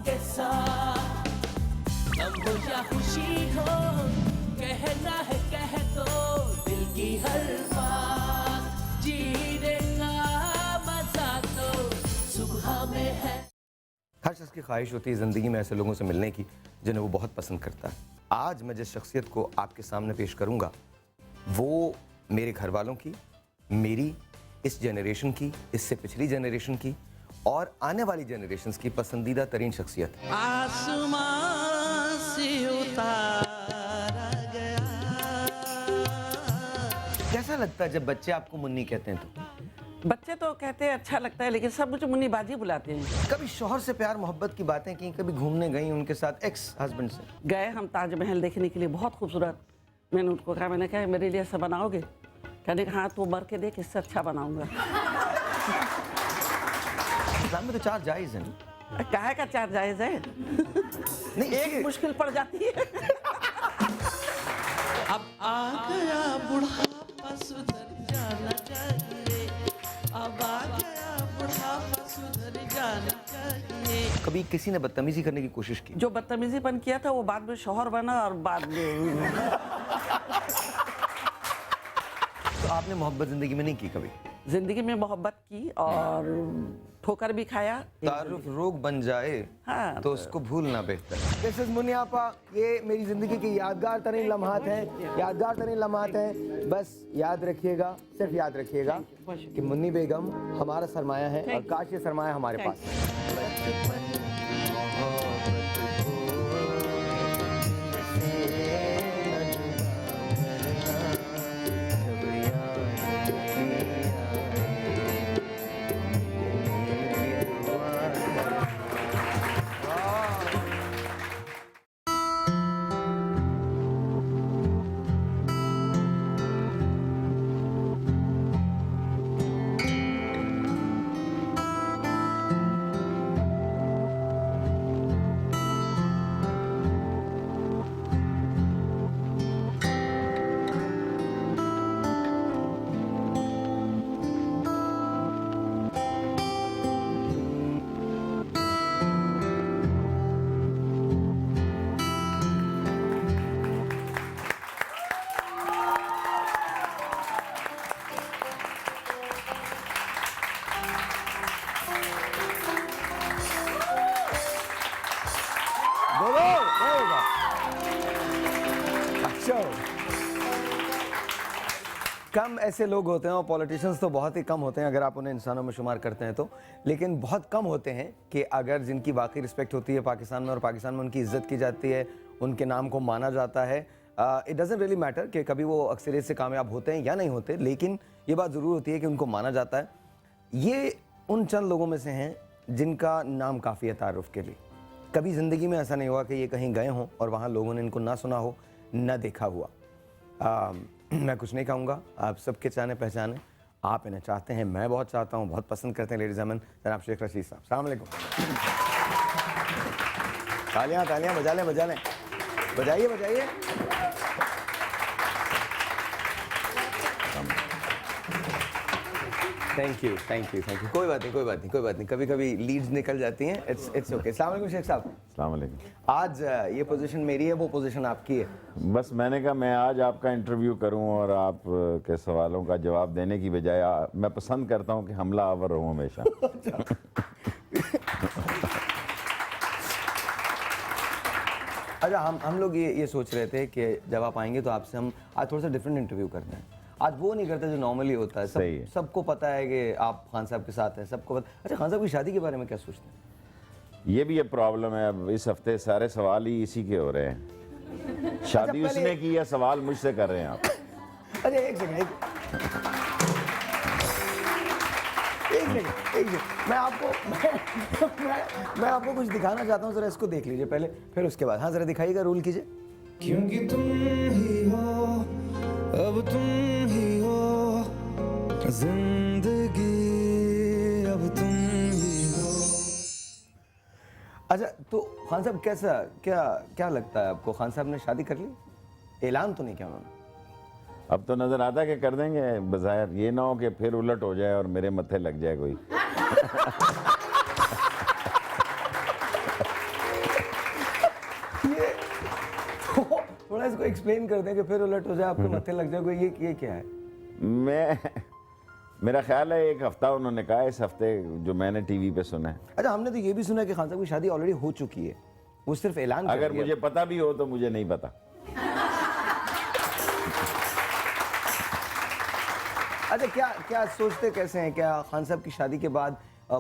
के साथ, गम हो या खुशी हो, कहना है कह दो दिल की हर बात, जीने का मजा तो सुबह में है। हर शख्स की ख्वाहिश होती है ज़िंदगी में ऐसे लोगों से मिलने की जिन्हें वो बहुत पसंद करता है। आज मैं जिस शख्सियत को आपके सामने पेश करूंगा वो मेरे घर वालों की, मेरी, इस जनरेशन की, इससे पिछली जनरेशन की और आने वाली जनरेशन्स की पसंदीदा तरीन शख्सियत है। आसमां से उतारा गया। कैसा लगता है जब बच्चे आपको मुन्नी कहते हैं तो? बच्चे तो कहते हैं अच्छा लगता है, लेकिन सब मुझे मुन्नी बाजी बुलाते हैं। कभी शौहर से प्यार मोहब्बत की बातें की, कभी घूमने गई उनके साथ एक्स हस्बैंड से? गए हम ताजमहल देखने के लिए, बहुत खूबसूरत। मैंने उनको कहा, मैंने कहा मेरे लिए ऐसा बनाओगे? कहने कहा हाँ तू मर के देख, इससे अच्छा बनाऊंगा। इस्लाम में तो 4 जायज़ हैं। काहे का 4 जायज़ है? नहीं, एक मुश्किल पड़ जाती है। अब आ गया बुढ़ापा, सुधर जाना चाहिए। अब आ गया बुढ़ापा, सुधर जाना चाहिए। कभी किसी ने बदतमीजी करने की कोशिश की? जो बदतमीजीपन किया था वो बाद में शौहर बना और बाद में तो आपने मोहब्बत ज़िंदगी में नहीं की कभी? जिंदगी में मोहब्बत की और ठोकर भी खाया। तारुफ रोग बन जाए हाँ, तो उसको भूलना बेहतर। दिस इज मुन्नी आपा। ये मेरी ज़िंदगी के यादगार तरीन लम्हात हैं, यादगार तरीन लम्हात हैं। बस याद रखिएगा, सिर्फ याद रखिएगा कि मुन्नी बेगम हमारा सरमाया है और काश ये सरमाया हमारे पास है। कम ऐसे लोग होते हैं और पॉलिटिशियंस तो बहुत ही कम होते हैं अगर आप उन्हें इंसानों में शुमार करते हैं तो, लेकिन बहुत कम होते हैं कि अगर जिनकी वाकई रिस्पेक्ट होती है पाकिस्तान में और पाकिस्तान में उनकी इज्जत की जाती है, उनके नाम को माना जाता है। इट डजंट रियली मैटर कि कभी वो अक्सरियत से कामयाब होते हैं या नहीं होते, लेकिन ये बात ज़रूर होती है कि उनको माना जाता है। ये उन चंद लोगों में से हैं जिनका नाम काफ़ी है तारुफ के लिए। कभी ज़िंदगी में ऐसा नहीं हुआ कि ये कहीं गए हों और वहाँ लोगों ने इनको ना सुना हो, ना देखा हुआ। मैं कुछ नहीं कहूँगा, आप सबके चाहने पहचाने, आप इन्हें चाहते हैं, मैं बहुत चाहता हूँ, बहुत पसंद करते हैं। लेडीज़ एंड जेंटलमैन, जनाब शेख रशीद साहब, अस्सलाम वालेकुम। तालियां तालियां बजा लें, बजा लें, बजाइए बजाइए। Thank you thank you thank you. कोई बात नहीं कोई बात नहीं कोई बात नहीं, कभी कभी लीड्स निकल जाती हैं, इट्स ओके। अस्सलाम वालेकुम शेख साहब। अस्सलाम वालेकुम। आज ये पोजीशन मेरी है, वो पोजीशन आपकी है। बस मैंने कहा मैं आज आपका इंटरव्यू करूं और आप के सवालों का जवाब देने की बजाय मैं पसंद करता हूं कि हमला आवर रहूं हमेशा। अच्छा, हम लोग ये सोच रहे थे कि जब आप आएंगे तो आपसे हम आज थोड़ा सा डिफरेंट इंटरव्यू करते हैं। आज वो नहीं करते जो नॉर्मली होता है। सबको पता है कि आप खान साहब के साथ हैं, सबको पता। अच्छा, खान साहब की शादी के बारे में क्या सोचते हैं? ये भी एक प्रॉब्लम है। अब इस हफ्ते सारे सवाल ही इसी के हो रहे हैं। शादी उसने की है, सवाल मुझसे कर रहे हैं आप। अच्छा एक सेकंड, मैं आपको कुछ दिखाना चाहता हूँ, जरा इसको देख लीजिए पहले, फिर उसके बाद। हाँ जरा दिखाइएगा, रूल कीजिए। क्योंकि तुम ही हो, अब तुम ही हो, जिंदगी अब तुम ही हो। अच्छा, तो खान साहब कैसा क्या लगता है आपको, खान साहब ने शादी कर ली? ऐलान तो नहीं किया उन्होंने? अब तो नजर आता है कि कर देंगे बज़ाहिर, ये ना हो कि फिर उलट हो जाए और मेरे मत्थे लग जाए कोई। को एक्सप्लेन कर दें कि फिर उलट हो जाए, आपके मत्थे लग जाए कोई, ये क्या है? मेरा ख्याल है 1 हफ्ता उन्होंने कहा, इस हफ्ते जो मैंने टीवी पे सुना है। अच्छा, हमने तो ये भी सुना है कि खान साहब की शादी ऑलरेडी हो चुकी है, वो सिर्फ ऐलान कर अगर दिया। मुझे पता भी हो तो मुझे नहीं पता। अच्छा, क्या सोचते कैसे हैं, क्या खान साहब की शादी के बाद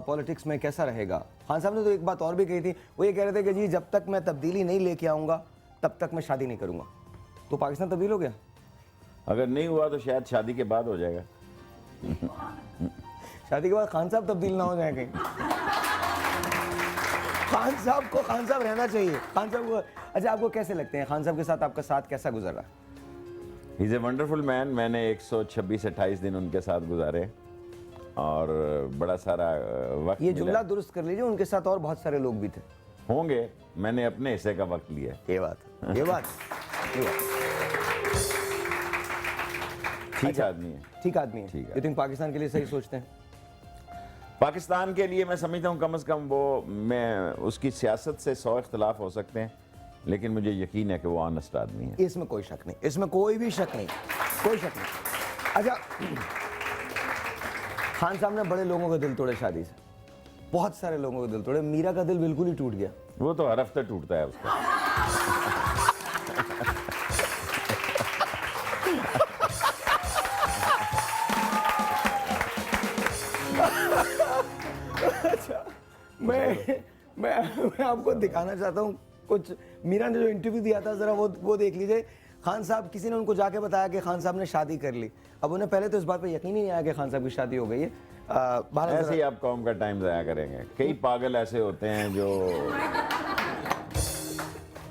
पॉलिटिक्स में कैसा रहेगा? खान साहब ने तो एक बात और भी कही थी, वो ये कह रहे थे कि जी जब तक मैं तब्दीली नहीं लेके आऊँगा तब तक मैं शादी नहीं करूँगा। तो पाकिस्तान तब्दील हो गया? अगर नहीं हुआ तो शायद शादी के बाद हो जाएगा। शादी के बाद खान साहब तब्दील ना हो जाए कहीं? खान साहब को खान साहब रहना चाहिए, खान साहब को। अच्छा, आपको कैसे लगते हैं खान साहब के साथ आपका साथ कैसा गुजर रहा? He is a wonderful man. मैंने 126-28 दिन उनके साथ गुजारे और बड़ा सारा वक्त ये मिला। जुमला दुरुस्त कर लीजिए, उनके साथ और बहुत सारे लोग भी थे। होंगे, मैंने अपने हिस्से का वक्त लिया। ये बात ठीक आदमी है। ठीक आदमी है। ठीक है। यू थिंक पाकिस्तान के लिए सही सोचते हैं? पाकिस्तान के लिए मैं समझता हूँ कम से कम वो, मैं उसकी सियासत से 100 इख्तलाफ हो सकते हैं, लेकिन मुझे यकीन है कि वो ऑनेस्ट आदमी है। इसमें कोई शक नहीं, इसमें कोई भी शक नहीं, कोई शक नहीं। अच्छा, खान साहब ने बड़े लोगों का दिल तोड़े शादी से, बहुत सारे लोगों का दिल तोड़े। मीरा का दिल बिल्कुल ही टूट गया। वो तो हर हफ्ते टूटता है उसका। अच्छा, मैं आपको दिखाना चाहता हूँ कुछ, मीरा ने जो इंटरव्यू दिया था जरा वो देख लीजिए। खान साहब, किसी ने उनको जाके बताया कि खान साहब ने शादी कर ली। अब उन्हें पहले तो इस बात पे यकीन ही नहीं आया कि खान साहब की शादी हो गई है। ऐसे ही आप कौम का टाइम ज़ाया करेंगे। कई पागल ऐसे होते हैं जो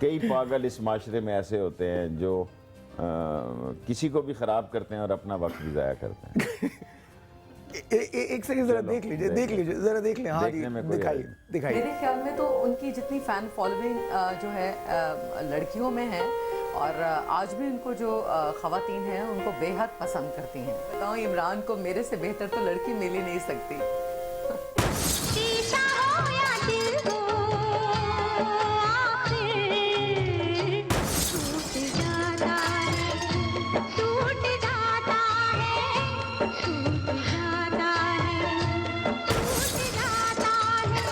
कई पागल इस माशरे में ऐसे होते हैं जो किसी को भी ख़राब करते हैं और अपना वक्त भी ज़ाया करते हैं। एक सेकंड जरा देख लीजिए, जरा देख लें। हाँ, देखने में कोई दिखाइए। मेरे ख्याल में तो उनकी जितनी फैन फॉलोइंग जो है लड़कियों में है, और आज भी उनको जो ख़वातीन हैं उनको बेहद पसंद करती हैं। बताऊँ, इमरान को मेरे से बेहतर तो लड़की मिल ही नहीं सकती। शीशा हो या दिल हो, आखिर टूट जाता है, टूट जाता है, टूट जाता है, टूट जाता है।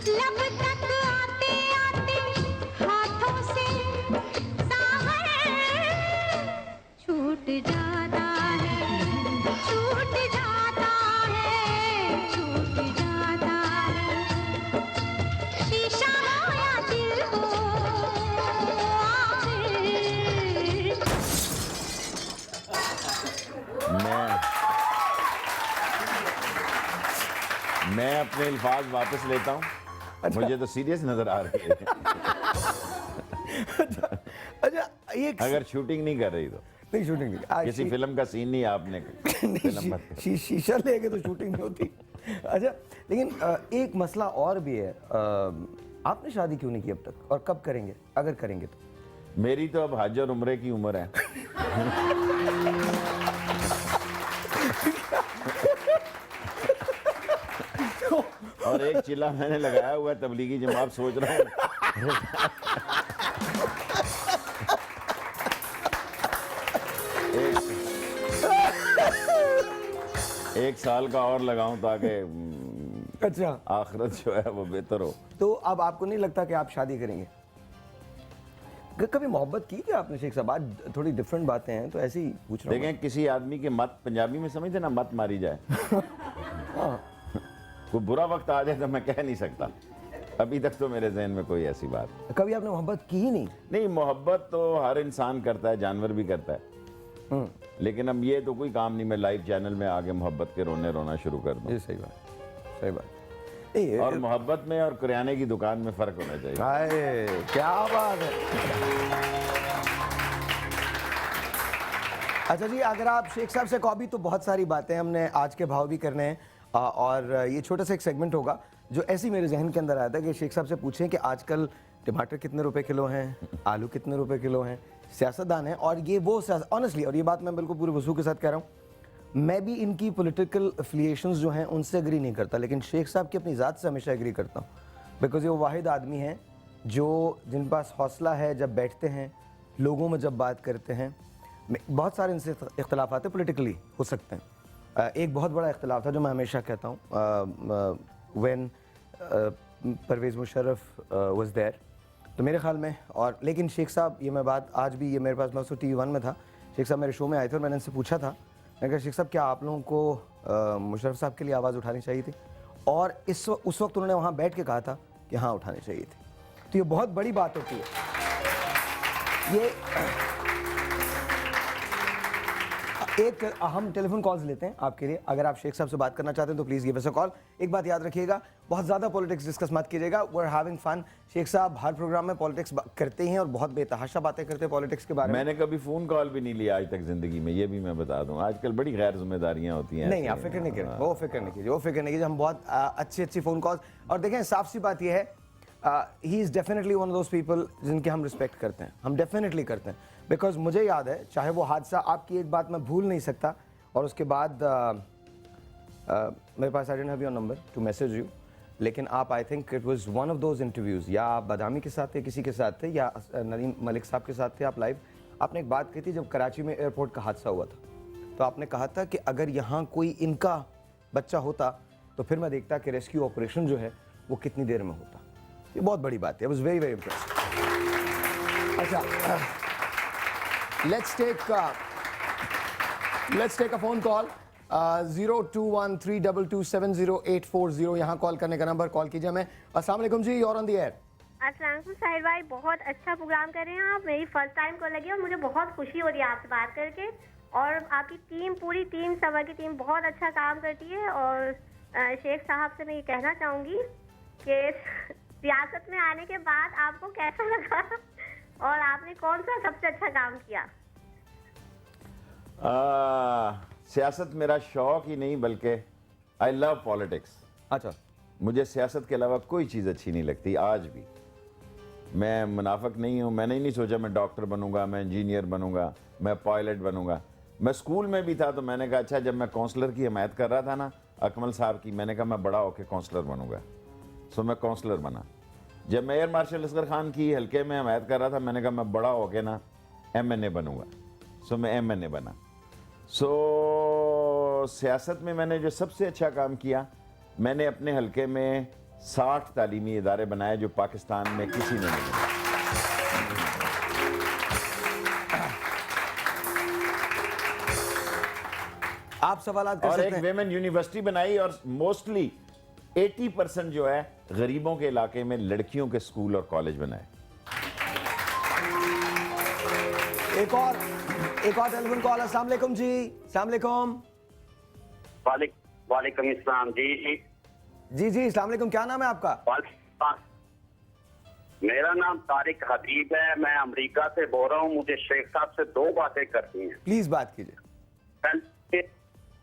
लब तक आते आते हाथों से सावर छूट जाता है, छूट जाता है, छूट जाता है। शीशा हो या दिल हो, आखिर मैं अपने अल्फाज वापस लेता हूँ। मुझे तो सीरियस नजर आ रही है। अच्छा, एक अगर शूटिंग नहीं कर रही तो नहीं, शूटिंग नहीं, आज किसी फिल्म का सीन नहीं आपने फिल्म मत करो। शीशा लेके तो शूटिंग नहीं होती। अच्छा, लेकिन एक मसला और भी है। आपने शादी क्यों नहीं की अब तक, और कब करेंगे अगर करेंगे तो? मेरी तो अब हज और उम्रे की उम्र है। और एक चिल्ला मैंने लगाया हुआ है तबलीगी जमात, सोच रहा हूँ एक साल का और लगाऊं ताकि अच्छा, आखिरत जो है वो बेहतर हो। तो अब आपको नहीं लगता कि आप शादी करेंगे? कभी मोहब्बत की क्या आपने शेख साहब? आज थोड़ी डिफरेंट बातें हैं तो ऐसे ही पूछ रहा हूँ। देखें, किसी आदमी के मत, पंजाबी में समझते ना, मत मारी जाए। कोई बुरा वक्त आ जाए तो मैं कह नहीं सकता। अभी तक तो मेरे जहन में कोई ऐसी बात कभी आपने मोहब्बत की ही नहीं? नहीं। मोहब्बत तो हर इंसान करता है, जानवर भी करता है। लेकिन अब ये तो कोई काम नहीं मैं लाइव चैनल में आगे मोहब्बत के रोना शुरू कर दूं। ये सही बात, सही बात। और मोहब्बत में और किराने की दुकान में फ़र्क होना चाहिए। हाय, क्या बात है। अच्छा जी, अगर आप शेख साहब से कहो भी तो बहुत सारी बातें हमने आज के भाव भी करने हैं, और ये छोटा सा एक सेगमेंट होगा जो ऐसी मेरे जहन के अंदर आया था कि शेख साहब से पूछें कि आजकल टमाटर कितने रुपए किलो हैं, आलू कितने रुपए किलो हैं। सियासतदान है और ये वो ऑनेस्टली, और ये बात मैं बिल्कुल पूरे वसूख के साथ कह रहा हूँ, मैं भी इनकी पॉलिटिकल एफिलिएशंस जो हैं उनसे एग्री नहीं करता, लेकिन शेख साहब की अपनी ज़ात से हमेशा एग्री करता हूँ। बिकॉज ये वो वाहिद आदमी हैं जो जिन पास हौसला है, जब बैठते हैं लोगों में जब बात करते हैं, बहुत सारे इनसे इख्तलाफात हैं, पोलिटिकली हो सकते हैं। एक बहुत बड़ा इख्तलाफ था जो मैं हमेशा कहता हूँ, when Pervez Musharraf was there, तो मेरे ख्याल में, और लेकिन शेख साहब, ये मैं बात आज भी, ये मेरे पास, मैं उसको TV1 में था, शेख साहब मेरे शो में आए थे और मैंने इनसे पूछा था, मैंने कहा शेख साहब क्या आप लोगों को मुशर्रफ साहब के लिए आवाज़ उठानी चाहिए थी? और उस वक्त उन्होंने वहाँ बैठ के कहा था कि हाँ उठानी चाहिए थी। तो ये बहुत बड़ी बात होती है। ये एक हम टेलीफोन कॉल्स लेते हैं आपके लिए। अगर आप शेख साहब से बात करना चाहते हैं तो please give us a call. एक बात याद रखिएगा, बहुत ज़्यादा पॉलिटिक्स डिस्कस मत कीजिएगा, we are having fun. Sheikh sahab हर प्रोग्राम में पॉलिटिक्स करते ही हैं और बहुत बेतहाशा बातें करते हैं पॉलिटिक्स के बारे में। मैंने कभी फ़ोन कॉल भी नहीं लिया आज तक ज़िंदगी में, ये भी मैं बता दूं। आजकल बड़ी गैर जिम्मेदारियाँ होती हैं। नहीं, आप फिक्र नहीं करें, वो फिक्र नहीं कीजिए, वो फिक्र नहीं कीजिए। हम बहुत अच्छी फ़ोन कॉल्स, और देखें साफ सी बात यह है, he is definitely one of those people जिनके हम रिस्पेक्ट करते हैं, हम डेफिनेटली करते हैं। बिकॉज मुझे याद है, चाहे वो हादसा, आपकी एक बात मैं भूल नहीं सकता, और उसके बाद मेरे पास I didn't have your number to message you, लेकिन आप, I think it was one of those interviews, या आप बादामी के साथ थे, किसी के साथ थे, या नदीम मलिक साहब के साथ थे, आप लाइव, आपने एक बात कही थी जब कराची में एयरपोर्ट का हादसा हुआ था, तो आपने कहा था कि अगर यहाँ कोई इनका बच्चा होता तो फिर मैं देखता कि रेस्क्यू ऑपरेशन जो है वो कितनी देर में होता। ये बहुत बड़ी बात है, I was very very impressed. अच्छा, let's take a phone call. 021322700840 यहाँ कॉल करने का नंबर, कॉल कीजिए हमें। अस्सलाम वालेकुम जी, और ऑन द एयर। अस्सलाम वालेकुम साहिल भाई, बहुत अच्छा प्रोग्राम कर रहे हैं आप। मेरी फर्स्ट टाइम को लगी और मुझे बहुत खुशी हो रही है आपसे बात करके। और आपकी टीम, पूरी टीम, सबर की टीम बहुत अच्छा काम करती है। और शेख साहब से मैं ये कहना चाहूँगी कि सियासत में आने के बाद आपको कैसा लगा और आपने कौन सा सबसे अच्छा काम किया? सियासत मेरा शौक ही नहीं, बल्कि आई लव पॉलिटिक्स। अच्छा, मुझे सियासत के अलावा कोई चीज़ अच्छी नहीं लगती आज भी। मैं मुनाफिक नहीं हूँ, मैंने ही नहीं सोचा मैं डॉक्टर बनूंगा, मैं इंजीनियर बनूंगा, मैं पायलट बनूंगा। मैं स्कूल में भी था तो मैंने कहा अच्छा, जब मैं काउंसलर की हमायत कर रहा था ना, अकमल साहब की, मैंने कहा मैं बड़ा होकर काउंसलर बनूंगा, सो मैं काउंसलर बना। जब मैं एयर मार्शल असगर खान की हल्के में हमायत कर रहा था, मैंने कहा मैं बड़ा होकर ना MNA बनूंगा, सो मैं MNA बना। सो सियासत में मैंने जो सबसे अच्छा काम किया, मैंने अपने हल्के में 60 तालीमी इदारे बनाए जो पाकिस्तान में किसी ने नहीं बनाए। आप सवालात कर और सकते एक हैं। वेमेन यूनिवर्सिटी बनाई, और मोस्टली 80% जो है गरीबों के इलाके में लड़कियों के स्कूल और कॉलेज बनाए। एक और टेलीफोन कॉल। अस्सलाम वालेकुम जी। अस्सलाम वालेकुम। वालेकुम इस्लाम जी। जी, अस्सलाम वालेकुम। क्या नाम है आपका? मेरा नाम तारिक हबीब है, मैं अमेरिका से बोल रहा हूँ। मुझे शेख साहब से 2 बातें करती हैं। प्लीज बात कीजिए।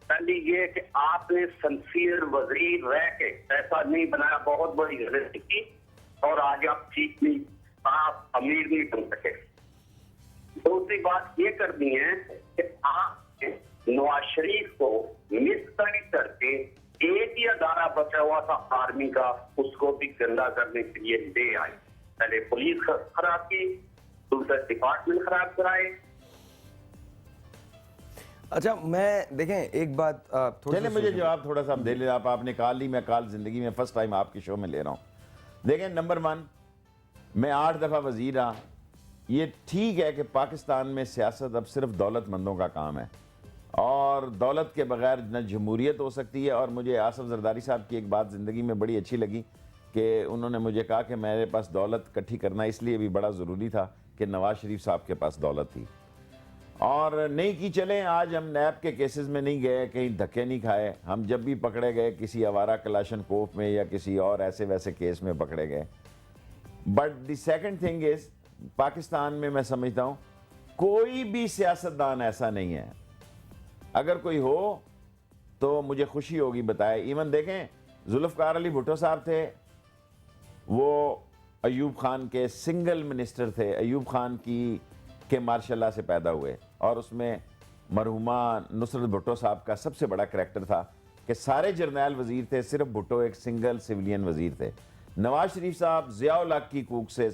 पहली ये कि आपने सिंसियर वजीर रह के ऐसा नहीं बनाया, बहुत बड़ी गलती की, और आज आप चीफ नहीं, आप अमीर नहीं बन सके। दूसरी बात ये करनी है कि आप नवाज शरीफ को मिसगाइड करके एक ही अदारा बचा हुआ था आर्मी का, उसको भी गंदा करने के लिए ले आए। पहले पुलिस खराब की, दूसरा डिपार्टमेंट खराब कराए। अच्छा, मैं देखें एक बात चलिए मुझे जवाब थोड़ा सा दे ले आप। आपने कॉल ली, मैं कॉल जिंदगी में फर्स्ट टाइम आपके शो में ले रहा हूँ। देखें, नंबर 1, मैं 8 दफ़ा वजीर रहा। ये ठीक है कि पाकिस्तान में सियासत अब सिर्फ दौलतमंदों का काम है, और दौलत के बगैर न जमहूरियत हो सकती है। और मुझे आसिफ जरदारी साहब की एक बात ज़िंदगी में बड़ी अच्छी लगी कि उन्होंने मुझे कहा कि मेरे पास दौलत इकट्ठी करना इसलिए भी बड़ा ज़रूरी था कि नवाज शरीफ साहब के पास दौलत थी, और नहीं की चलें। आज हम नैब के केसेस में नहीं गए, कहीं धक्के नहीं खाए। हम जब भी पकड़े गए किसी आवारा कलाशनकोफ में या किसी और ऐसे वैसे केस में पकड़े गए। But the second thing is, Pakistan में मैं समझता हूँ कोई भी सियासतदान ऐसा नहीं है, अगर कोई हो तो मुझे खुशी होगी बताए। इवन देखें, जुल्फ़िकार अली भुट्टो साहब थे, वो अयूब खान के सिंगल मिनिस्टर थे, अयूब खान की के मार्शल्लाह से पैदा हुए, और उसमें मरहुमा नुसरत भुट्टो साहब का सबसे बड़ा करैक्टर था कि सारे जर्नैल वजीर थे, सिर्फ भुट्टो एक सिंगल सिविलियन वजीर थे। नवाज शरीफ साहब ज़िया-उल-हक की कूक से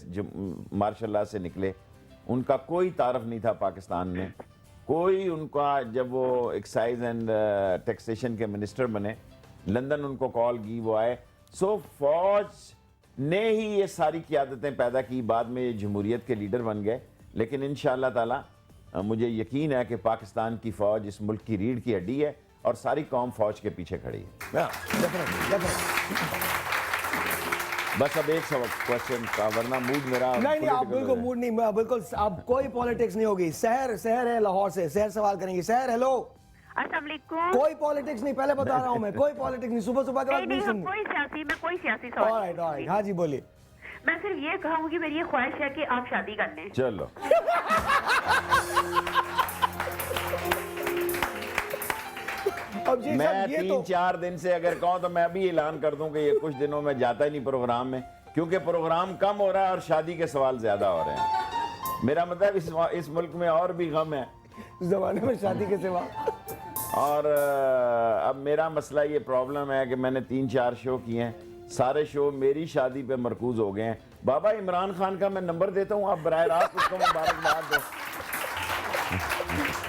मार्शल्लाह से निकले, उनका कोई तारफ नहीं था पाकिस्तान में, कोई उनका, जब वो एक्साइज एंड टैक्सेशन के मिनिस्टर बने, लंदन उनको कॉल की, वो आए। सो फौज ने ही ये सारी क़यादतें पैदा की, बाद में ये जमहूरियत के लीडर बन गए। लेकिन इंशाअल्लाह ताला मुझे यकीन है कि पाकिस्तान की फ़ौज इस मुल्क की रीढ़ की हड्डी है और सारी कौम फ़ौज के पीछे खड़ी है। बस अब एक सब क्वेश्चन का, वरना मूड मेरा नहीं आप political बिल्कुल हो मूड नहीं, बिल्कुल आप कोई पॉलिटिक्स नहीं होगी। सहर है लाहौर से, सहर सवाल करेंगे। सहर हेलो। अस्सलाम वालेकुम। कोई पॉलिटिक्स नहीं, पहले बता रहा हूँ मैं, कोई पॉलिटिक्स नहीं, सुबह सुबह के बाद नहीं सुननी। कोई सियासी सवाल। ऑलराइट, हाँ जी बोलिए। मैं सिर्फ ये कहूँगी, मेरी ये ख्वाहिश है कि आप शादी कर लें। चलो अब जी मैं साहब, ये 3-4 दिन से अगर कहूँ तो मैं अभी ऐलान कर दूं कि ये कुछ दिनों में जाता ही नहीं प्रोग्राम में, क्योंकि प्रोग्राम कम हो रहा है और शादी के सवाल ज्यादा हो रहे हैं। मेरा मतलब इस मुल्क में और भी गम है जमाने में शादी के सिवा। और अब मेरा मसला ये प्रॉब्लम है कि मैंने 3-4 शो किए हैं, सारे शो मेरी शादी पे मरकूज हो गए हैं। बाबा इमरान खान का मैं नंबर देता हूँ, आप बराह रास्त उसको मुबारकबाद दो।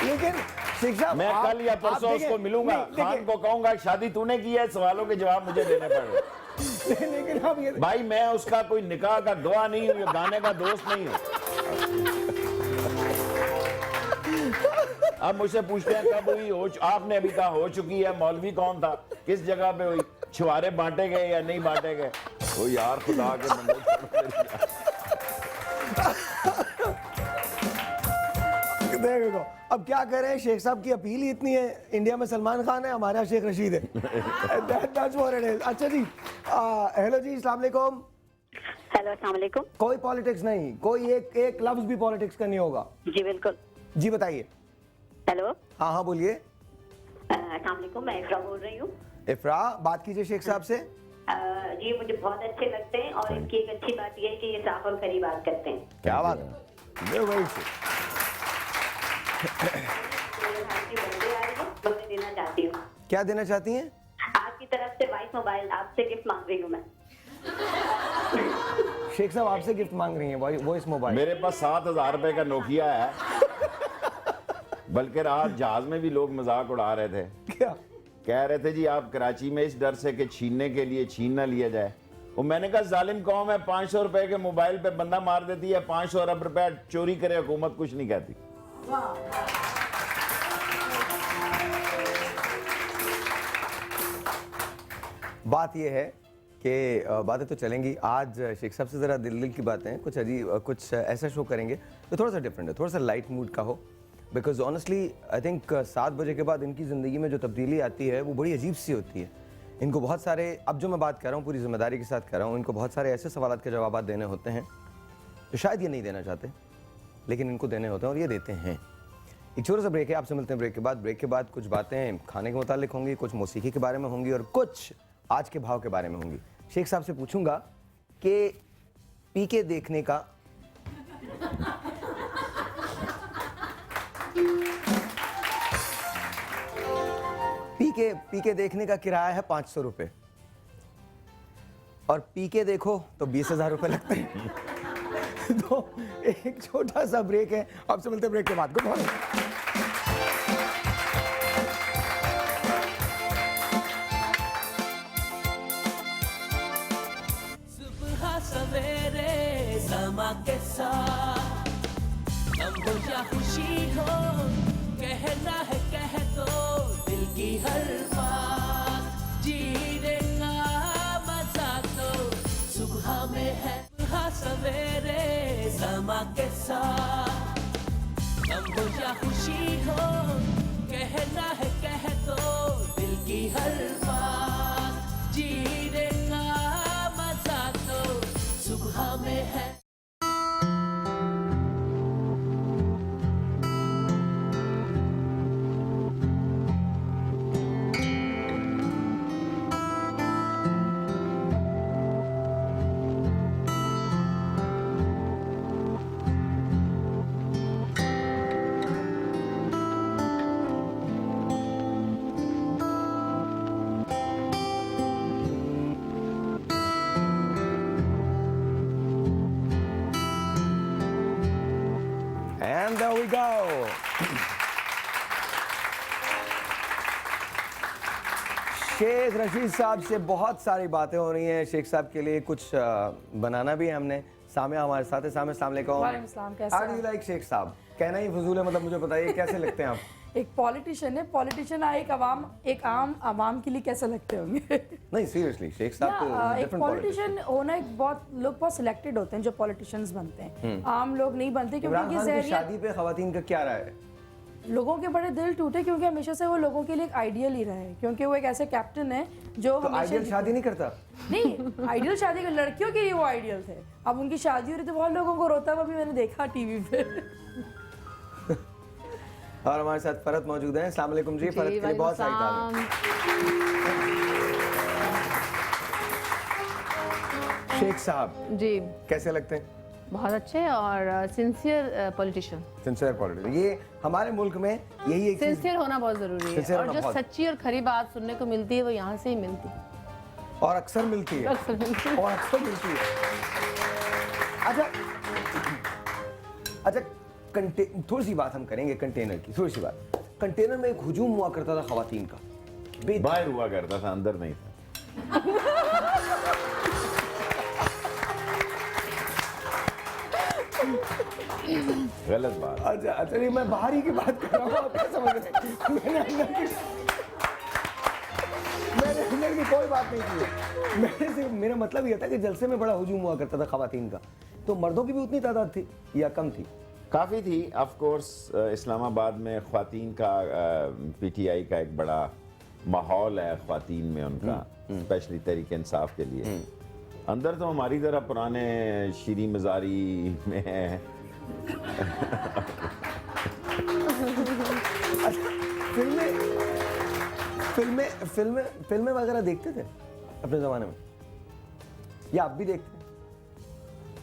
लेकिन शिक्षा, मैं कल या परसों उसको मिलूंगा, खान को कहूंगा शादी तूने की है, सवालों के जवाब मुझे देने पड़े। लेकिन आप ये भाई मैं उसका कोई निकाह का गवाह नहीं हूँ, गाने का दोस्त नहीं हूँ। अब मुझसे पूछते हैं कब हुई, आपने अभी कहा हो चुकी है, मौलवी कौन था, किस जगह पे हुई, छुआरे बांटे गए या नहीं बांटे गए? ओ यार खुदा के बंदे। देखो अब क्या करें, शेख साहब की अपील ही इतनी है। इंडिया में सलमान खान है, हमारे यहाँ शेख रशीद है। That's what it is। अच्छा जी, हेलो जी, अस्सलाम वालेकुम। हेलो, अस्सलाम वालेकुम। कोई पॉलिटिक्स नहीं, कोई एक लफ्ज भी पॉलिटिक्स का नहीं होगा। जी बिल्कुल। जी बताइए। हेलो। हाँ बोलिए। अस्सलाम वालेकुम, मैं इफ्रा बोल रही हूँ। इफ्रा, बात कीजिए शेख साहब से। जी मुझे बहुत अच्छे लगते हैं और इनकी एक अच्छी बात यह है कि ये साफ और खरी बात करते हैं। क्या बात है, मैं देना चाहती हूँ। क्या देना चाहती हैं? आपकी तरफ से वॉइस मोबाइल, आपसे गिफ्ट मांग रही हूँ मैं। शेख साहब आपसे गिफ्ट मांग रही हैं वॉइस मोबाइल? मेरे पास 7,000 रुपए का नोकिया है। बल्कि रात जहाज में भी लोग मजाक उड़ा रहे थे, क्या कह रहे थे जी आप कराची में इस डर से कि छीनने के लिए छीन ना लिया जाए। वो मैंने कहा जालिम कौम है, 500 रुपए के मोबाइल पे बंदा मार देती है, 500 अरब रुपया चोरी करे हुकूमत कुछ नहीं कहती। बात यह है कि बातें तो चलेंगी। आज शेख साहब से ज़रा दिल की बातें, कुछ अजीब, कुछ ऐसा शो करेंगे तो थोड़ा सा डिफरेंट है, थोड़ा सा लाइट मूड का हो। बिकॉज ऑनेस्टली आई थिंक 7 बजे के बाद इनकी ज़िंदगी में जो तब्दीली आती है वो बड़ी अजीब सी होती है। इनको बहुत सारे, अब जो मैं बात कर रहा हूँ पूरी जिम्मेदारी के साथ कर रहा हूँ, इनको बहुत सारे ऐसे सवाल के जवाब देने होते हैं जो शायद ये नहीं देना चाहते, लेकिन इनको देने होते हैं और ये देते हैं। एक छोटा सा ब्रेक है, आपसे मिलते हैं ब्रेक के बाद। ब्रेक के बाद कुछ बातें खाने के मुतालिक होंगी, कुछ मौसीकी के बारे में होंगी और कुछ आज के भाव के बारे में होंगी। शेख साहब से पूछूंगा कि पीके देखने का पीके देखने का किराया है 500 रुपए और पीके देखो तो 20,000 रुपए लगते हैं। तो एक छोटा सा ब्रेक है, आपसे मिलते हैं ब्रेक के बाद। Good morning. सुबह सवेरे समा के साथ गम हो या खुशी हो, कहना है कह दो दिल की हर बात, जीने का मजा तो सुबह में है। सुबह सवेरे समा के साथ गम हो या खुशी हो, कहना है कह दो दिल की हर बात, जीने का मजा तो सुबह में है। शेख रशीद साहब से बहुत सारी बातें हो रही हैं। शेख साहब के लिए कुछ बनाना भी है हमने। सामिया हमारे साथ है। सामिया, अस्सलाम वालेकुम। वालेकुम सलाम, कैसे How do you like Sheikh साहब? कहना ही फजूल है, मतलब मुझे बताइए कैसे लगते हैं आप? एक पॉलिटिशियन है, पॉलिटिशियन एक आम आवाम के लिए कैसे लगते होंगे? नहीं सीरियसली, शेख साहब तो एक डिफरेंट पॉलिटिशियन होना एक बहुत लोग बहुत सिलेक्टेड होते हैं जो पॉलिटिशियंस बनते हैं, आम लोग नहीं बनते क्योंकि इमरान उनकी खान की जहरियत शादी पे खवातीन का क्या राय है? लोगों के बड़े दिल टूटे क्योंकि हमेशा से वो लोगों के लिए एक आइडियल ही रहे, क्योंकि वो एक ऐसे कैप्टन है जो तो हमेशा आइडियल शादी नहीं करता? नहीं, आइडियल शादी के लड़कियों के लिए वो आइडियल थे। अब उनकी शादी हो रही तो बहुत लोगों को रोता हुआ भी मैंने देखा टीवी पे। और हमारे साथ फरत मौजूद हैं। अस्सलाम वालेकुम जी। फरत के लिए बहुत सारी तारीफ। शेख साहब जी कैसे लगते हैं? बहुत अच्छे और सिंसियर पॉलिटिशियन। सिंसियर पॉलिटिशियन, ये हमारे मुल्क में यही एक चीज, सिंसियर होना बहुत जरूरी है Sincere और होना जो बहुत- सच्ची और खरी बात सुनने को मिलती है वो यहाँ से ही मिलती है। और अक्सर मिलती है। अक्सर मिलती है। और अक्सर मिलती है। अच्छा थोड़ी सी बात हम करेंगे कंटेनर की। थोड़ी सी बात, कंटेनर में एक हुजूम हुआ करता था खवातीन का, बाहर हुआ करता था, अंदर नहीं था। गलत बात। अच्छा अच्छा, नहीं मैं बाहरी की बात कर रहा हूँ, आप क्या समझ रहे हैं? मैंने अंदर की कोई बात नहीं की है। मैंने सिर्फ, मेरा मतलब ये था कि जलसे में बड़ा हुजूम हुआ करता था खवातीन का, तो मर्दों की भी उतनी तादाद थी या कम थी? काफ़ी थी। ऑफ कोर्स इस्लामाबाद में ख्वातीन का पीटीआई का एक बड़ा माहौल है ख्वातीन में उनका, स्पेशली तहरीक इंसाफ के लिए। अंदर तो हमारी तरह पुराने शीरी मज़ारी में है। फिल्में वगैरह देखते थे अपने ज़माने में, या आप भी देखते हैं?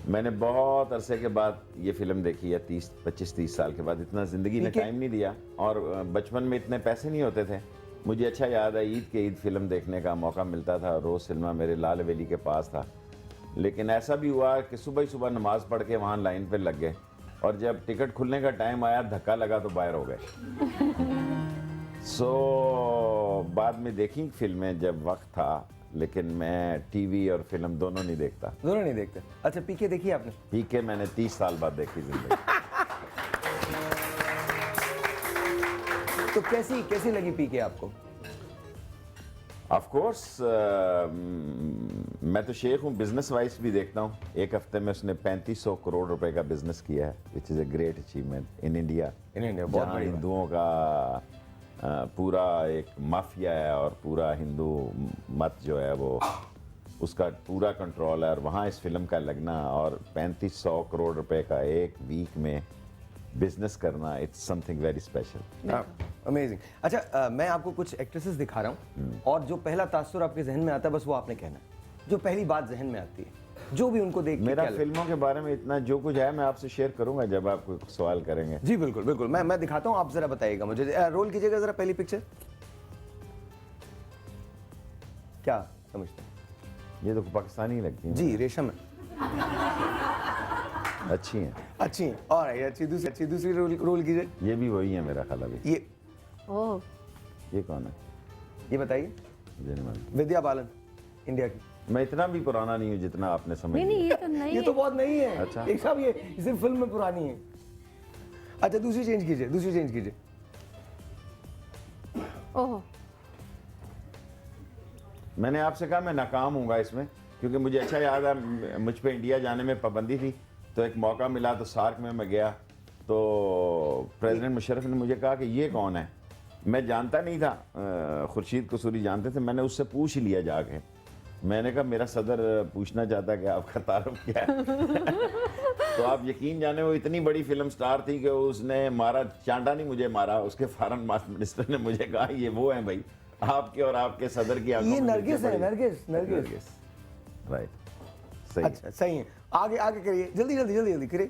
मैंने बहुत अरसे के बाद ये फिल्म देखी है, 25-30 साल के बाद। इतना ज़िंदगी ने ठीक है। टाइम नहीं दिया और बचपन में इतने पैसे नहीं होते थे। मुझे अच्छा याद है ईद के ईद फिल्म देखने का मौका मिलता था। रोज़ सिनेमा मेरे लाल हवेली के पास था, लेकिन ऐसा भी हुआ कि सुबह ही सुबह नमाज पढ़ के वहाँ लाइन पर लग गए और जब टिकट खुलने का टाइम आया धक्का लगा तो बाहर हो गए। बाद में देखी फिल्में जब वक्त था, लेकिन मैं टीवी और फिल्म दोनों नहीं देखता। दोनों नहीं देखते? अच्छा पीके देखी आपने? पीके मैंने 30 साल बाद देखी जिंदगी। तो कैसी लगी पीके आपको? ऑफ कोर्स मैं तो शेख हूँ, बिजनेस वाइज भी देखता हूँ। एक हफ्ते में उसने 3500 करोड़ रुपए का बिजनेस किया है, which is a great achievement in India. बहुत जहाँ बड़ी बात। हिंदुओं का पूरा एक माफिया है और पूरा हिंदू मत जो है वो उसका पूरा कंट्रोल है, और वहाँ इस फिल्म का लगना और 3500 करोड़ रुपए का एक वीक में बिजनेस करना, it's something very special. Amazing. अच्छा मैं आपको कुछ एक्ट्रेसेस दिखा रहा हूँ और जो पहला तासुर आपके जहन में आता है बस वो आपने कहना है, जो पहली बात जहन में आती है, जो भी उनको देख के मेरा क्या लगता है। फिल्मों के बारे में इतना जो कुछ है मैं आपसे शेयर करूंगा जब आप कोई सवाल करेंगे। जी बिल्कुल बिल्कुल, मैं दिखाता हूँ, आप जरा बताइएगा मुझे। रोल कीजिएगा जरा पहली पिक्चर। क्या समझते हैं? ये तो पाकिस्तानी लगती है जी, रेशम है। अच्छी हैं। अच्छी है। और अच्छी दूसरी रोल कीजिए। ये भी वही है मेरा ख्याल अभी। ये ओह, ये कौन है? ये बताइए। विद्या बालन, इंडिया की। मैं इतना भी पुराना नहीं हूँ जितना आपने समझ नहीं नहीं, लिया। ये तो नहीं ये तो बहुत नहीं है। अच्छा। एक साहब ये सिर्फ फिल्म में पुरानी है। अच्छा दूसरी चेंज कीजिए। ओह, मैंने आपसे कहा मैं नाकाम हूँगा इसमें, क्योंकि मुझे अच्छा याद है मुझ पे इंडिया जाने में पाबंदी थी, तो एक मौका मिला तो सार्क में मैं गया, तो प्रेसिडेंट मुशर्रफ ने मुझे कहा कि ये कौन है। मैं जानता नहीं था, खुर्शीद कसूरी जानते थे। मैंने उससे पूछ लिया जाके, मैंने कहा मेरा सदर पूछना चाहता है कि आपका तारुफ क्या है। तो आप यकीन जाने वो इतनी बड़ी फिल्म स्टार थी कि उसने मारा, चांटा नहीं मुझे मारा, उसके फॉरेन मिनिस्टर ने मुझे कहा ये वो हैं भाई आपके और आपके सदर की आंखों ये में नरगिस है, नीचे पड़ी। नरगिस। राइट, सही। अच्छा सही है। आगे करिए, जल्दी करिए।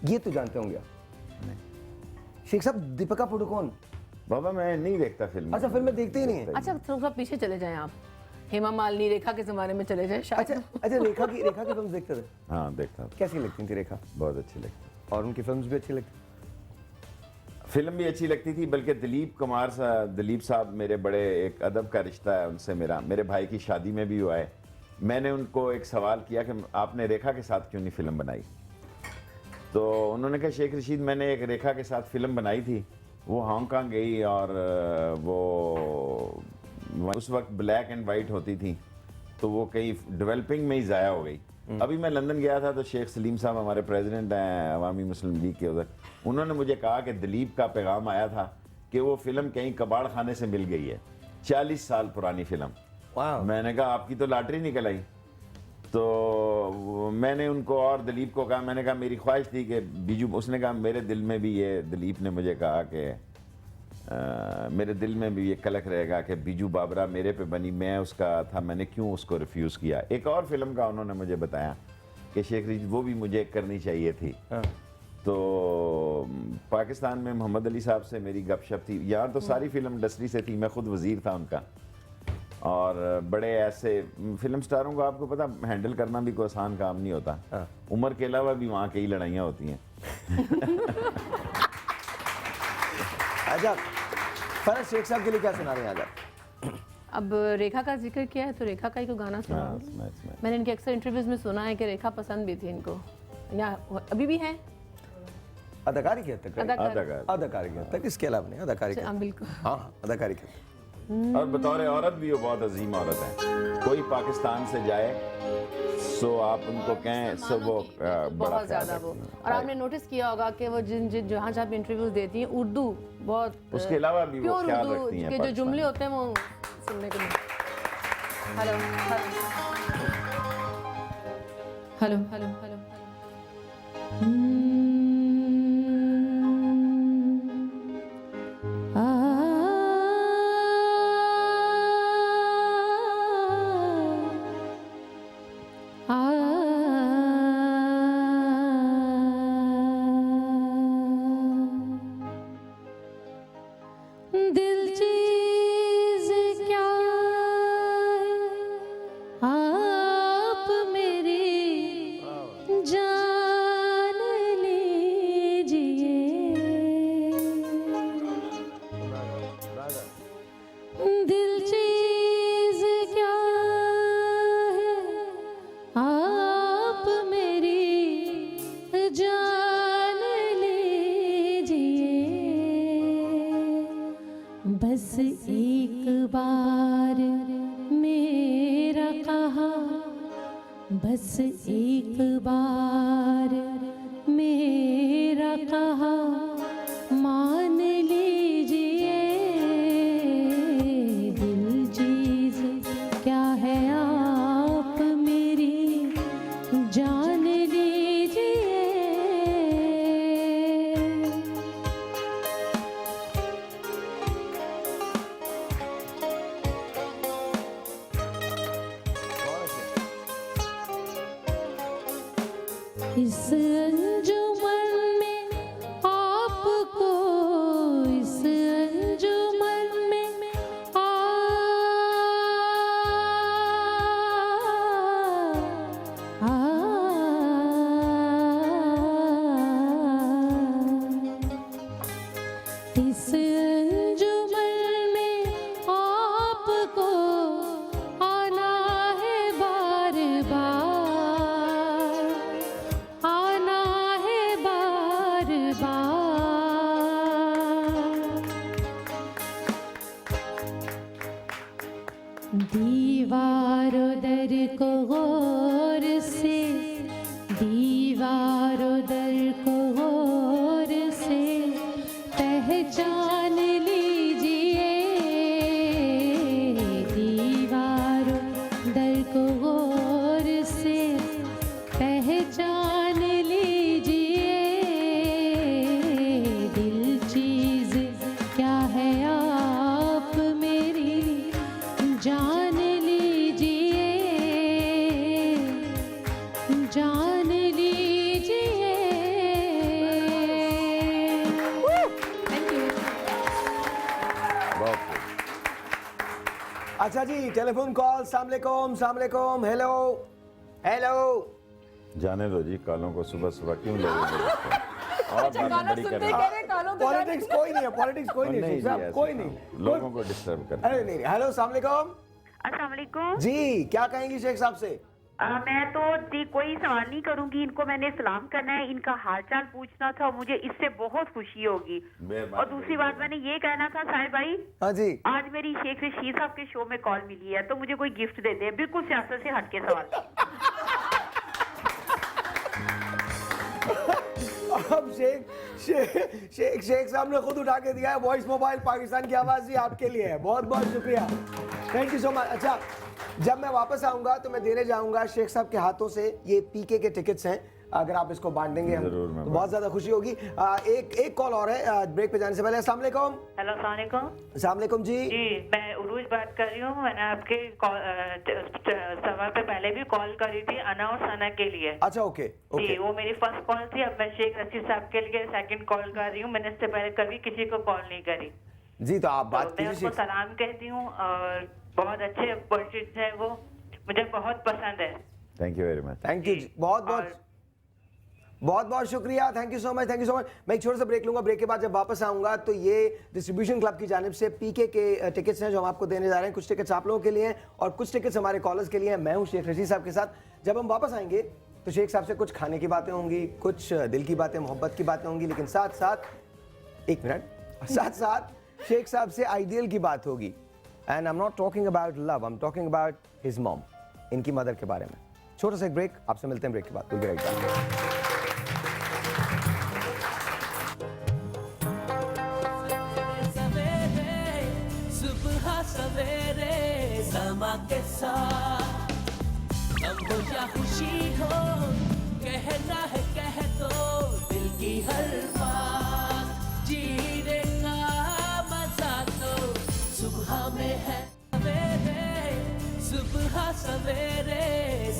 ये तो जानते होंगे आप। शेख साहब, दीपिका पादुकोण। बाबा मैं नहीं देखता फिल्म। अच्छा फिल्में देखते ही नहीं है। अच्छा थोड़ा पीछे चले जाएं आप, हेमा मालिनी, रेखा के जमाने में चले जाएं शायद। अच्छा रेखा की फिल्म देखते थे? हाँ देखता था। कैसी लगती थी रेखा? बहुत अच्छी लगती। और उनकी फिल्म्स भी अच्छी लगती? फिल्म भी अच्छी लगती थी, बल्कि दिलीप साहब मेरे बड़े, एक अदब का रिश्ता है उनसे मेरा, मेरे भाई की शादी में भी हुआ है। मैंने उनको एक सवाल किया कि आपने रेखा के साथ क्यों नहीं फिल्म बनाई, तो उन्होंने कहा शेख रशीद मैंने एक रेखा के साथ फिल्म बनाई थी, वो हांगकांग गई और वो उस वक्त ब्लैक एंड वाइट होती थी, तो वो कहीं डेवलपिंग में ही ज़ाया हो गई। अभी मैं लंदन गया था तो शेख सलीम साहब हमारे प्रेसिडेंट हैं अवामी मुस्लिम लीग के उधर, उन्होंने मुझे कहा कि दिलीप का पैगाम आया था कि वो फिल्म कहीं कबाड़ खाने से मिल गई है, 40 साल पुरानी फिल्म। मैंने कहा आपकी तो लॉटरी निकल आई। तो मैंने उनको और दिलीप को कहा, मैंने कहा मेरी ख्वाहिश थी कि बीजू, उसने कहा मेरे दिल में भी ये, दिलीप ने मुझे कहा कि मेरे दिल में भी ये कलक रहेगा कि बीजू बाबरा मेरे पे बनी, मैं उसका था, मैंने क्यों उसको रिफ्यूज़ किया। एक और फिल्म का उन्होंने मुझे बताया कि शेख रशीद वो भी मुझे करनी चाहिए थी। तो पाकिस्तान में मोहम्मद अली साहब से मेरी गपशप थी, यहाँ तो सारी फिल्म इंडस्ट्री से थी, मैं खुद वज़ीर था उनका, और बड़े ऐसे फिल्म स्टारों को आपको पता हैंडल करना भी कोई आसान काम नहीं होता। उम्र के अलावा भी वहाँ कई लड़ाइयाँ होती हैं। अच्छा, फरहत शेख साहब के लिए क्या सुना रहे हैं आज आप? अब रेखा का जिक्र किया है तो रेखा का ही को गाना सुना। मैंने इनके अक्सर इंटरव्यूज में सुना है कि रेखा पसंद भी थी इनको, या अभी भी है। अदाकारी की हद तक, अदाकारी की हद तक, इसके अलावा नहीं, अदाकारी की, बिल्कुल, हाँ अदाकारी की। और बतौर औरत भी वो बहुत अजीम औरत है। कोई पाकिस्तान से जाए सो आप उनको कहें सो वो बहुत ज़्यादा वो। और आपने नोटिस किया होगा कि वो जिन जहाँ जहाँ भी इंटरव्यूज देती हैं उर्दू बहुत, उसके अलावा भी वो ख्याल रखती हैं के जो जुमले होते हैं वो सुनने को मिलते। हेलो हेलो हेलो हेलो बस एक बार मेरा कहा, बस एक बार मेरा कहा मान लीजिए, दिल चीज क्या है आप मेरी जान लीजिए। इस अंजुमन में आपको, इस अंजुमन में इस अंजुमन में आपको आना है बार बार, आना है बार बार। दीवारों दर को गौर से, दीवारों दर को गौर से पहचान लीजिए, दीवारों दर को गौर से पहचान लीजिए, दिल चीज क्या है आप मेरी जान लीजिए, जान लीजिए। Thank you. बहुत अच्छा जी, टेलीफोन कॉल, सलाम वालेकुम, हेलो हेलो। जाने दो जी, कॉलों को सुबह सुबह क्यों ले रहे हो? और अच्छा, बातें गाना बड़ी कर सुनते रहे हो। कह रहे गालों तक पॉलिटिक्स कोई नहीं है, पॉलिटिक्स कोई नहीं, नहीं शेख साहब जी, कोई ऐसे नहीं, लोगों को डिस्टर्ब करते अरे नहीं, हेलो, अस्सलाम वालेकुम अस्सलाम वालेकुम। जी, क्या कहेंगी शेख साहब से? मैं तो जी कोई सवाल नहीं करूंगी, इनको मैंने सलाम करना है, इनका हालचाल पूछना था, मुझे इससे बहुत खुशी होगी। और दूसरी बात मैंने ये कहना था साहिर भाई, हाँ जी, आज मेरी शेख रशीद साहब के शो में कॉल मिली है, तो मुझे कोई गिफ्ट दे दे, बिल्कुल सियासत से हटके सवाल। अब शेख साहब ने खुद उठा के दिया है, वॉइस मोबाइल पाकिस्तान की आवाज ही आपके लिए है, बहुत बहुत शुक्रिया, थैंक यू सो मच। अच्छा, जब मैं वापस आऊंगा तो मैं देने जाऊंगा शेख साहब के हाथों से ये पीके के टिकट्स हैं, अगर आप इसको बांट देंगे हम तो बहुत ज्यादा खुशी होगी। एक कॉल और है ब्रेक पे जाने से पहले। अस्सलाम वालेकुम। हेलो, अस्सलाम वालेकुम। अस्सलाम वालेकुम जी। मैं उरूज बात कर रही हूँ, मैंने आपके सवाल पे पहले भी कॉल करी थी अना और सना के लिए। अच्छा, ओके जी, वो मेरी फर्स्ट कॉल थी, अब मैं शेख रशीद साहब के लिए सेकंड कॉल कर रही हूँ, मैंने इससे पहले कभी किसी को कॉल नहीं करी जी, तो आप बात मैं उनको सलाम कहती हूँ और बहुत अच्छे पर्सन है वो, मुझे बहुत पसंद है। Thank you very much. Thank you, बहुत बहुत शुक्रिया, thank you so much, thank you so much. मैं एक छोटा सा ब्रेक लूंगा, ब्रेक के बाद जब वापस आऊंगा तो ये डिस्ट्रीब्यूशन क्लब की जानिब से पीके के टिकट्स हैं जो हम आपको देने जा रहे हैं। कुछ टिकट्स आप लोगों के लिए हैं और कुछ टिकट्स हमारे कॉलर्स के लिए हैं। मैं हूं शेख रशीद साहब के साथ। जब हम वापस आएंगे तो शेख साहब से कुछ खाने की बातें होंगी, कुछ दिल की बातें, मोहब्बत की बातें होंगी, लेकिन साथ साथ एक मिनट, साथ साथ शेख साहब से आइडियल की बात होगी। And I am not talking about love, I am talking about his mom, इनकी मदर के बारे में। छोटा सा एक ब्रेक, आपसे मिलते हैं ब्रेक के बाद। Will be right back. सवेरे समा के साथ गम हो या खुशी हो, कहना है कह दो दिल की हर बात, जीने का मजा तो सुबह में है। सवेरे सुबह सवेरे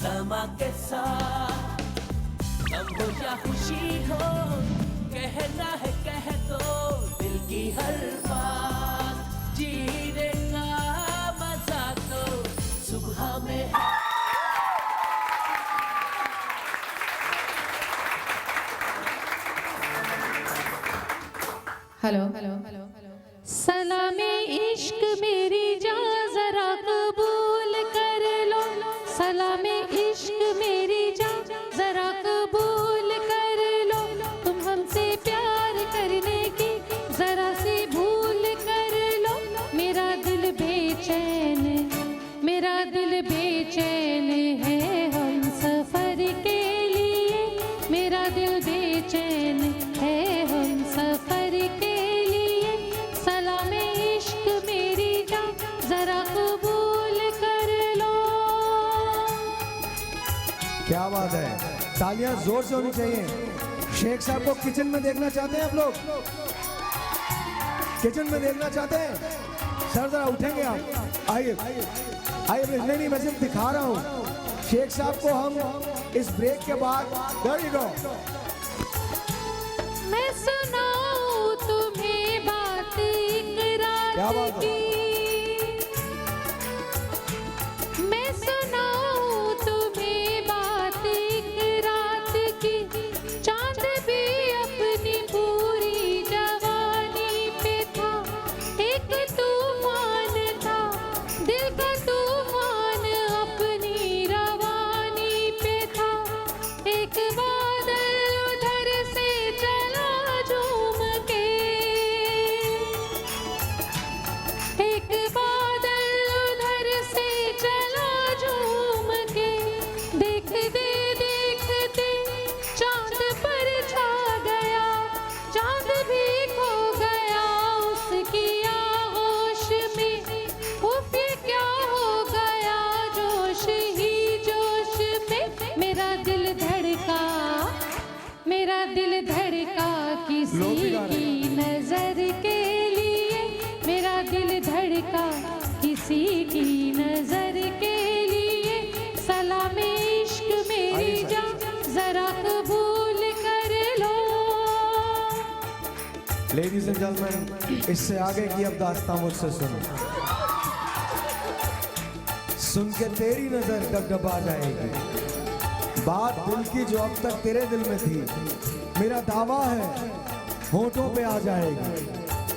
समा के साथ गम हो या खुशी हो, कहना है कह दो दिल की हर बात, जीने का मजा तो सुबह में है। हेलो, सलामे इश्क मेरी जान जरा कबूल कर लो, सलामे इश्क मेरी जान जरा कबूल कर लो, तुम हमसे प्यार करने की जरा सी भूल कर लो, मेरा दिल बेचैन, मेरा दिल बेचैन है हम सफर के लिए, मेरा दिल बेचैन है हम सफर के लिए, सलामे इश्क मेरी जान जरा कबूल कर लो। क्या बात है, तालियां जोर से होनी चाहिए। शेख साहब को किचन में देखना चाहते हैं आप लोग? किचन में देखना चाहते हैं? सर जरा उठेंगे आप, आइए आइए। नहीं, मैं सिर्फ दिखा रहा हूँ शेख साहब को हम इस ब्रेक के बाद। There you go. मैं सुनाऊं तुम्हें बात एक रात की, मैं सुनाऊं तुम्हें बात एक रात की, चांद भी अपनी पूरी जवानी पे था, एक तूफान था, दिल का तूफान अपनी रवानी पे था, एक बादल उधर से चला झूम के, एक बादल उधर से चला झूम के, देखते देखते चांद पर छा गया, चांद भी खो गया उसकी आगोश में, उफ ये क्या हो गया जोश ही जोश में, मेरा दिल धड़का, मेरा दिल धड़का किसी की नजर के लिए, मेरा दिल धड़का किसी की नजर के लिए, सलामे इश्क मेरी जान जरा कबूल कर लो। लेडीज एंड जेंटलमैन, इससे आगे की अब दास्तां मुझसे सुनो, सुन के तेरी नजर डबडबा जाएगी, बात दिल की जो अब तक तेरे दिल में थी, मेरा दावा है होठों पे आ जाएगी।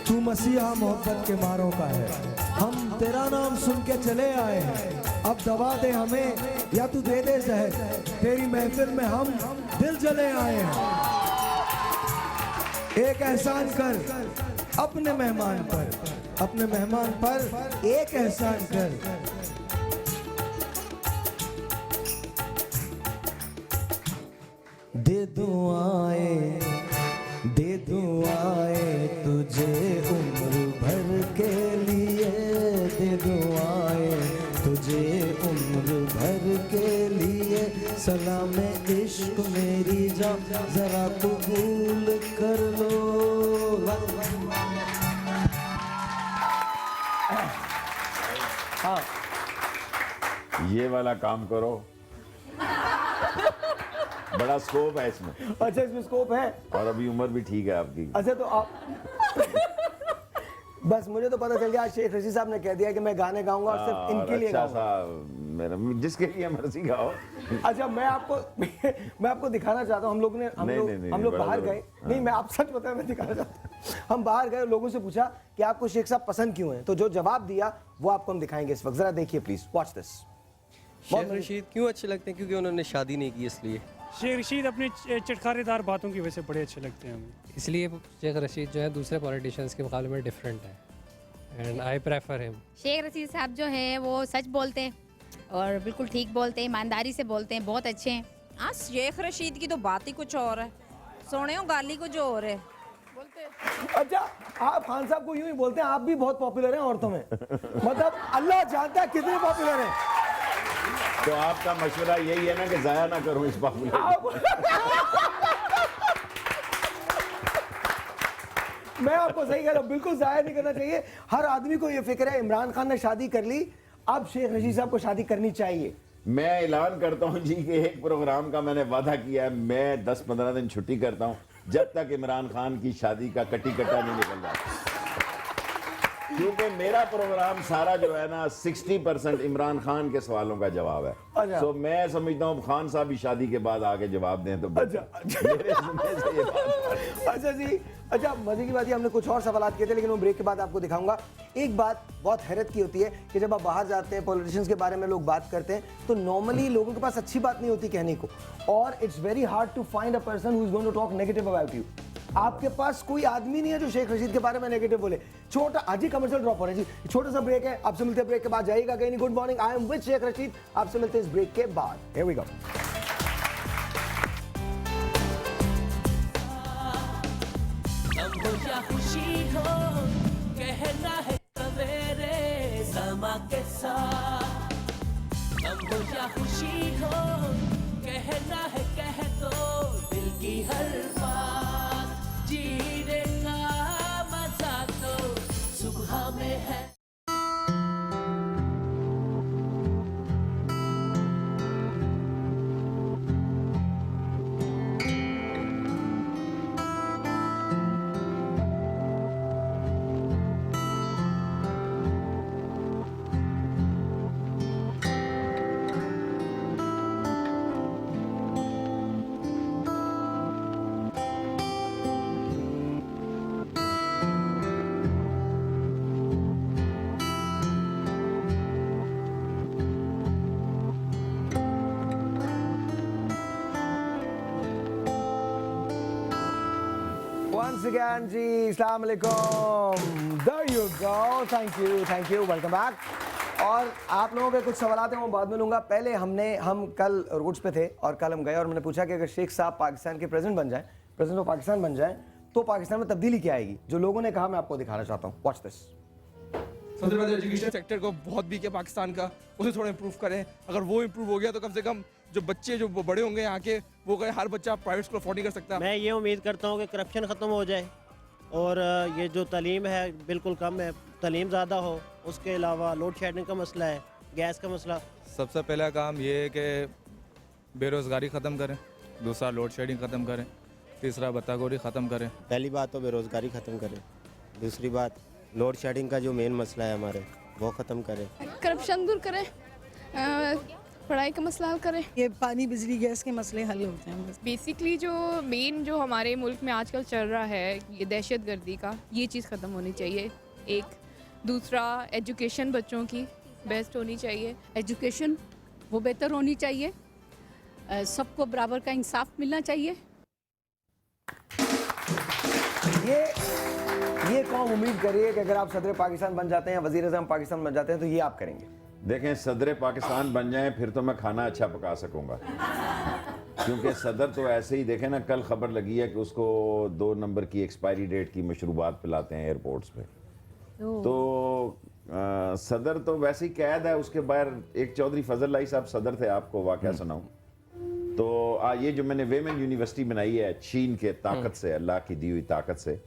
तू मसीहा मोहब्बत के मारों का है, हम तेरा नाम सुन के चले आए हैं। अब दबा दे हमें या तू दे दे जहर, तेरी महफिल में हम दिल जले आए हैं। एक एहसान कर अपने मेहमान पर, अपने मेहमान पर एक एहसान कर। दे दुआएं तुझे उम्र भर के लिए, दे दुआएं तुझे उम्र भर के लिए। सलाम इश्क मेरी जान जरा कबूल कर लो। हाँ, ये वाला काम करो, बड़ा स्कोप है इसमें। अच्छा, इसमें स्कोप है और अभी उम्र भी ठीक है आपकी। अच्छा, तो आप बस मुझे तो पता चल गया, शेख रशीद साहब ने कह दिया कि मैं गाने गाऊंगा और सिर्फ इनके लिए गाऊंगा। मेरा जिसके लिए मर्जी गाओ। अच्छा, मैं आपको दिखाना चाहता हूँ। हम लोग बाहर गए। नहीं, मैं आप सच बताया, मैं दिखाना चाहता हूँ। हम बाहर गए, लोगों से पूछा कि आपको शेख साहब पसंद क्यों हैं, तो जो जवाब दिया वो आपको हम दिखाएंगे इस वक्त। जरा देखिए please, watch this. Sheikh Rashid क्यों अच्छे लगते हैं? क्योंकि उन्होंने शादी नहीं की, इसलिए। शेख रशीद अपनी चटखारेदार बातों की वजह से बड़े अच्छे लगते हैं हमें। इसलिए शेख रशीद जो है दूसरे पॉलिटिशियंस के मुकाबले में डिफरेंट है and I prefer him. Sheikh Rashid sahab जो है वो सच बोलते हैं और बिल्कुल ठीक बोलते हैं, ईमानदारी से बोलते हैं, बहुत अच्छे हैं। हाँ, शेख रशीद की तो बात ही कुछ और है, सोने गाली कुछ और है। अच्छा, आप खान साहब को यूं ही बोलते हैं, आप भी बहुत पॉपुलर हैं औरतों में। मतलब अल्लाह जानता है कितने पॉपुलर हैं। तो आपका मशवरा यही है ना कि जाया ना करूं इस पॉपुलर। मैं आपको सही कह रहा हूं, बिल्कुल जाया नहीं करना चाहिए। हर आदमी को ये फिक्र है, इमरान खान ने शादी कर ली, अब शेख रशीद साहब को शादी करनी चाहिए। मैं ऐलान करता हूं जी कि एक प्रोग्राम का मैंने वादा किया है, मैं 10-15 दिन छुट्टी करता हूं जब तक इमरान खान की शादी का कटी कटा नहीं निकल जाता। क्योंकि मेरा प्रोग्राम सारा जो है ना 60% इमरान खान के सवालों का जवाब है। अच्छा। तो मैं समझता हूँ खान साहब भी शादी के बाद आके जवाब दें तो अच्छा जी, अच्छा, मजे की बात है, हमने कुछ और सवाल किए थे लेकिन वो ब्रेक के बाद आपको दिखाऊंगा। एक बात बहुत हैरत की होती है कि जब आप बाहर जाते हैं, पॉलिटिशियंस के बारे में लोग बात करते हैं, तो नॉर्मली लोगों के पास अच्छी बात नहीं होती कहने को, और it's very hard to find a person who is going to talk negative about you. आपके पास कोई आदमी नहीं है जो शेख रशीद के बारे में नेगेटिव बोले। छोटा आज ही कमर्शियल ड्रॉप हो रहा है जी, छोटा सा ब्रेक है, आपसे मिलते हैं ब्रेक के बाद। जाइएगा कहीं नहीं। Good morning, I am with Sheikh Rashid. आपसे मिलते हैं इस ब्रेक के बाद। Here we go. खुशी हो कहना है सवेरे समा के साथ, या खुशी हो कहना है कह दो दिल की हर बात, जीने का मजा तो सुबह में है। Once again जी, अस्सलाम वालेकुम। There you go, thank you, welcome back। और आप लोगों के कुछ सवाल हैं वो बाद में लूँगा। पहले हम कल रोड्स पे थे और कल हम गए और मैंने पूछा कि अगर शेख साहब पाकिस्तान के प्रेसिडेंट ऑफ पाकिस्तान बन जाए तो पाकिस्तान में तब्दीली क्या आएगी। जो लोगों ने कहा मैं आपको दिखाना चाहता हूँ, वॉच दिस। सबसे पहले एजुकेशन सेक्टर को बहुत वीक है पाकिस्तान का, उसे थोड़ा इम्प्रूव करें। अगर वो इम्प्रूव हो गया तो कम से कम जो बच्चे जो बड़े होंगे यहाँ के, वो कहें हर बच्चा प्राइवेट स्कूल अफोर्ड नहीं कर सकता। मैं ये उम्मीद करता हूँ कि करप्शन ख़त्म हो जाए और ये जो तालीम है बिल्कुल कम है, तालीम ज़्यादा हो। उसके अलावा लोड शेडिंग का मसला है, गैस का मसला। सबसे पहला काम ये है कि बेरोज़गारी ख़त्म करें, दूसरा लोड शेडिंग ख़त्म करें, तीसरा बत्ताखोरी ख़त्म करें। पहली बात तो बेरोज़गारी ख़त्म करें, दूसरी बात लोड शेडिंग का जो मेन मसला है हमारे, वो ख़त्म करें। करप्शन दूर करें, पढ़ाई का मसला हल करें। ये पानी बिजली गैस के मसले हल होते हैं बस। बेसिकली जो मेन जो हमारे मुल्क में आजकल चल रहा है ये दहशतगर्दी का, ये चीज़ ख़त्म होनी चाहिए। एक दूसरा एजुकेशन बच्चों की बेस्ट होनी चाहिए। एजुकेशन वो बेहतर होनी चाहिए, सबको बराबर का इंसाफ मिलना चाहिए। ये कौम उम्मीद करिए कि अगर आप सदर पाकिस्तान बन जाते हैं, वज़ीर-ए-आज़म पाकिस्तान बन जाते हैं, तो ये आप करेंगे। देखें, सदर पाकिस्तान बन जाएं फिर तो मैं खाना अच्छा पका सकूंगा, क्योंकि सदर तो ऐसे ही, देखें ना, कल खबर लगी है कि उसको 2 नंबर की एक्सपायरी डेट की मशरूबात पिलाते हैं एयरपोर्ट्स पे। तो सदर तो वैसे ही कैद है। उसके बाहर एक चौधरी फजल लाई साहब सदर थे, आपको वाकया सुनाऊं तो ये जो मैंने वेमेन यूनिवर्सिटी बनाई है चीन के ताकत से, अल्लाह की दी हुई ताकत से,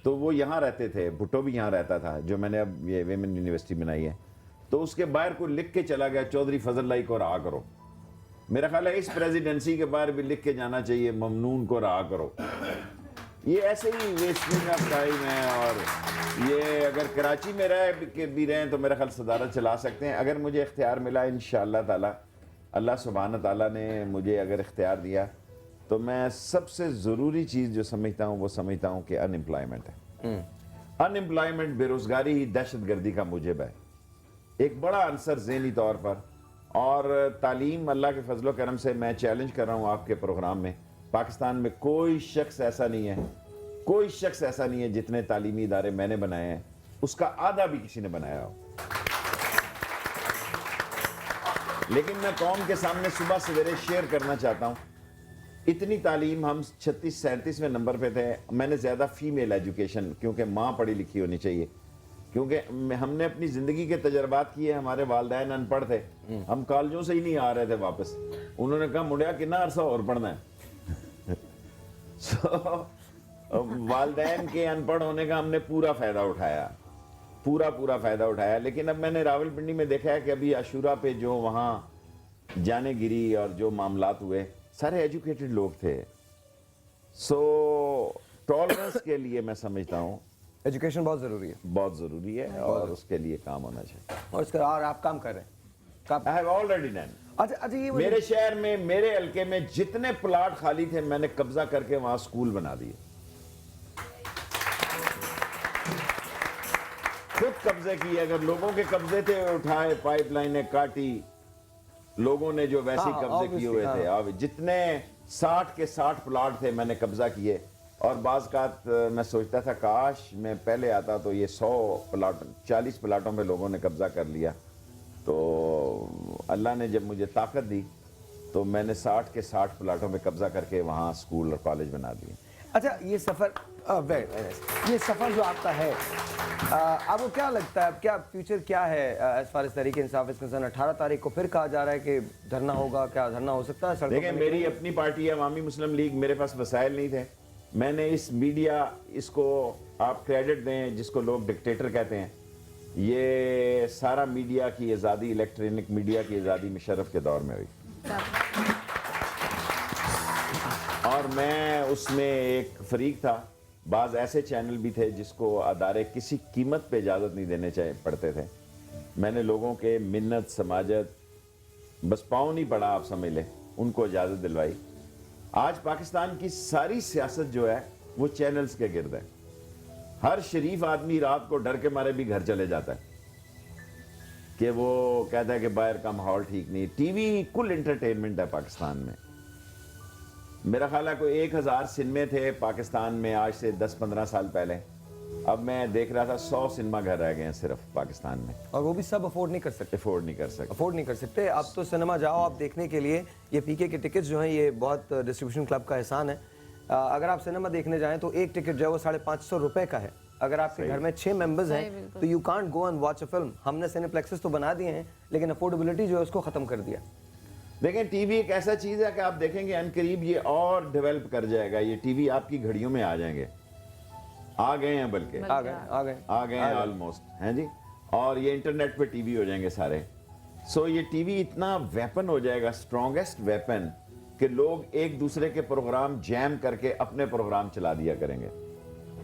तो वो यहाँ रहते थे, भुट्टो भी यहाँ रहता था, जो मैंने अब ये वेमेन यूनिवर्सिटी बनाई है। तो उसके बाहर को लिख के चला गया, चौधरी फजल लाई को रहा करो। मेरा ख्याल है इस प्रेसिडेंसी के बाहर भी लिख के जाना चाहिए, ममनून को रहा करो। ये ऐसे ही वेस्टिंग ऑफ टाइम है। और ये अगर कराची में रह के भी रहें तो मेरा ख्याल सदारत चला सकते हैं। अगर मुझे इख्तियार मिला इंशाअल्लाह ताला, अल्लाह सुब्हान ताला ने मुझे अगर इख्तियार दिया, तो मैं सबसे ज़रूरी चीज़ जो समझता हूँ वो समझता हूँ कि अनएम्प्लॉयमेंट है। अनएम्प्लॉयमेंट, बेरोज़गारी ही दहशतगर्दी का मुजिब है, एक बड़ा अंसर ज़हनी तौर पर। और तालीम, अल्लाह के फजलो करम से मैं चैलेंज कर रहा हूँ आपके प्रोग्राम में, पाकिस्तान में कोई शख्स ऐसा नहीं है, कोई शख्स ऐसा नहीं है जितने तालीमी इदारे मैंने बनाए हैं उसका आधा भी किसी ने बनाया हो। लेकिन मैं कौम के सामने सुबह सवेरे शेयर करना चाहता हूँ, इतनी तालीम, हम 36-37वें नंबर पे थे। मैंने ज़्यादा फीमेल एजुकेशन, क्योंकि माँ पढ़ी लिखी होनी चाहिए, क्योंकि हमने अपनी ज़िंदगी के तजर्बात किए। हमारे वालिदैन अनपढ़ थे, हम कॉलेजों से ही नहीं आ रहे थे वापस। उन्होंने कहा मुंडिया कितना अरसा और पढ़ना है। वालिदैन के अनपढ़ होने का हमने पूरा फ़ायदा उठाया, पूरा फ़ायदा उठाया। लेकिन अब मैंने रावलपिंडी में देखा है कि अभी आशूरा पे जो वहाँ जाने गिरी और जो मामलात हुए, सारे एजुकेटेड लोग थे। सो टॉलरेंस के लिए मैं समझता हूँ एजुकेशन बहुत ज़रूरी है, बहुत ज़रूरी है, और उसके लिए काम होना चाहिए। और इसका और आप काम कर रहे हैं? I have already done. अच्छा, ये मेरे शहर में, मेरे हल्के में जितने प्लाट खाली थे मैंने कब्जा करके वहां स्कूल बना दिए, खुद कब्जे किए। अगर लोगों के कब्जे थे उठाए, पाइपलाइनें काटी, लोगों ने जो वैसे कब्जे किए हुए थे। अब जितने 60 के 60 प्लाट थे मैंने कब्जा किए। और बाज़ कात मैं सोचता था काश मैं पहले आता तो ये 100 प्लाट, 40 प्लाटों पे लोगों ने कब्जा कर लिया। तो अल्लाह ने जब मुझे ताकत दी तो मैंने 60 के 60 प्लाटों पे कब्जा करके वहाँ स्कूल और कॉलेज बना दिए। अच्छा, ये सफ़र जो आपका है, आपको क्या लगता है, क्या फ्यूचर क्या है as far as Tehreek Insaf इस कंसर्न? 18 तारीख को फिर कहा जा रहा है कि धरना होगा, क्या धरना हो सकता है? देखिए, मेरी अपनी पार्टी है अवामी मुस्लिम लीग, मेरे पास वसाइल नहीं थे। मैंने इस मीडिया, इसको आप क्रेडिट दें जिसको लोग डिक्टेटर कहते हैं, ये सारा मीडिया की आज़ादी, इलेक्ट्रॉनिक मीडिया की आज़ादी मुशर्रफ के दौर में हुई, और मैं उसमें एक फरीक था। बाज़ ऐसे चैनल भी थे जिसको अदारे किसी कीमत पे इजाज़त नहीं देने पड़ते थे। मैंने लोगों के मिन्नत, समाजत, बस पाँव नहीं पड़ा, आप समझ लें, उनको इजाज़त दिलवाई। आज पाकिस्तान की सारी सियासत जो है वो चैनल्स के गिर्द है। हर शरीफ आदमी रात को डर के मारे भी घर चले जाता है कि वो कहता है कि बाहर का माहौल ठीक नहीं। टीवी कुल एंटरटेनमेंट है पाकिस्तान में। मेरा ख्याल है कोई 1000 सिनेमे थे पाकिस्तान में आज से 10-15 साल पहले। अब मैं देख रहा था 100 सिनेमा घर रह गए हैं सिर्फ पाकिस्तान में, और वो भी सब अफोर्ड नहीं कर सकते। अफोर्ड नहीं कर सकते। अब तो सिनेमा जाओ आप देखने के लिए, ये पीके के टिकट्स जो हैं ये बहुत डिस्ट्रीब्यूशन क्लब का एहसान है। अगर आप सिनेमा देखने जाएं तो एक टिकट जो है वो 550 रुपए का है। अगर आपके घर में 6 मेंबर्स हैं तो you can't go and watch a film. हमने सिनेप्लेक्सेस तो बना दिए हैं लेकिन अफोर्डेबिलिटी जो है उसको ख़त्म कर दिया। देखें, टीवी एक ऐसा चीज़ है कि आप देखेंगे अनकरीब ये और डेवलप कर जाएगा। ये टीवी आपकी घड़ियों में आ जाएंगे, आ गए हैं, बल्कि आ गए हैं ऑलमोस्ट, हैं जी। और ये इंटरनेट पे टीवी हो जाएंगे सारे। सो ये टीवी इतना वेपन हो जाएगा, स्ट्रॉन्गेस्ट वेपन, कि लोग एक दूसरे के प्रोग्राम जैम करके अपने प्रोग्राम चला दिया करेंगे।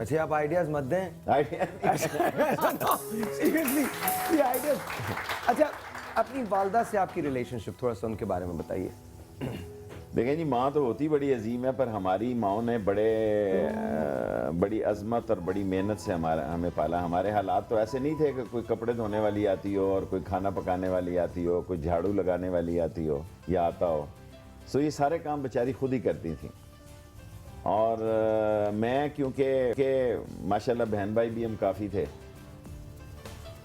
अच्छा, आप आइडियाज मत दें। सीरियसली ये आइडियाज। अच्छा, अपनी वालदा से आपकी रिलेशनशिप थोड़ा सा उनके बारे में बताइए। देखें जी, माँ तो होती बड़ी अजीम है, पर हमारी माँ ने बड़ी अजमत और बड़ी मेहनत से हमें पाला। हमारे हालात तो ऐसे नहीं थे कि कोई कपड़े धोने वाली आती हो और कोई खाना पकाने वाली आती हो, कोई झाड़ू लगाने वाली आती हो या आता हो। सो ये सारे काम बेचारी खुद ही करती थी। और मैं क्योंकि माशाल्लाह बहन भाई भी हम काफ़ी थे।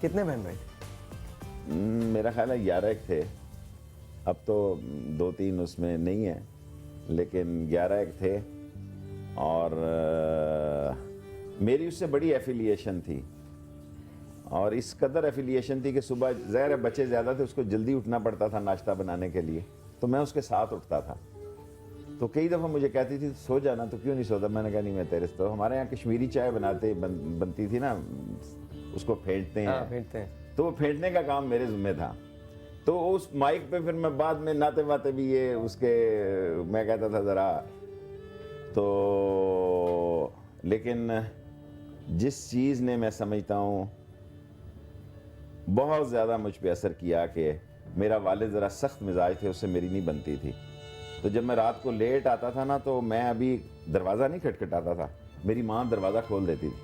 कितने बहन भाई? मेरा ख्याल है 11 थे, अब तो 2-3 उसमें नहीं है, लेकिन 11 थे। और मेरी उससे बड़ी एफिलिएशन थी, और इस कदर एफिलिएशन थी कि सुबह ज़ाहिर है बच्चे ज़्यादा थे, उसको जल्दी उठना पड़ता था नाश्ता बनाने के लिए, तो मैं उसके साथ उठता था। तो कई दफ़ा मुझे कहती थी सो जाना, तो क्यों नहीं सोता? मैंने कहा नहीं, मैं तेरे से। तो हमारे यहाँ कश्मीरी चाय बनती थी ना, उसको फेंटते हैं, तो वो फेंटने का काम मेरे ज़िम्मे था। तो उस माइक पे फिर मैं बाद में नाते वाते भी ये उसके मैं कहता था ज़रा, तो लेकिन जिस चीज़ ने मैं समझता हूँ बहुत ज़्यादा मुझ पे असर किया कि मेरा वालिद ज़रा सख्त मिजाज थे, उससे मेरी नहीं बनती थी। तो जब मैं रात को लेट आता था ना, तो मैं अभी दरवाज़ा नहीं खटखटाता था, मेरी माँ दरवाज़ा खोल देती थी।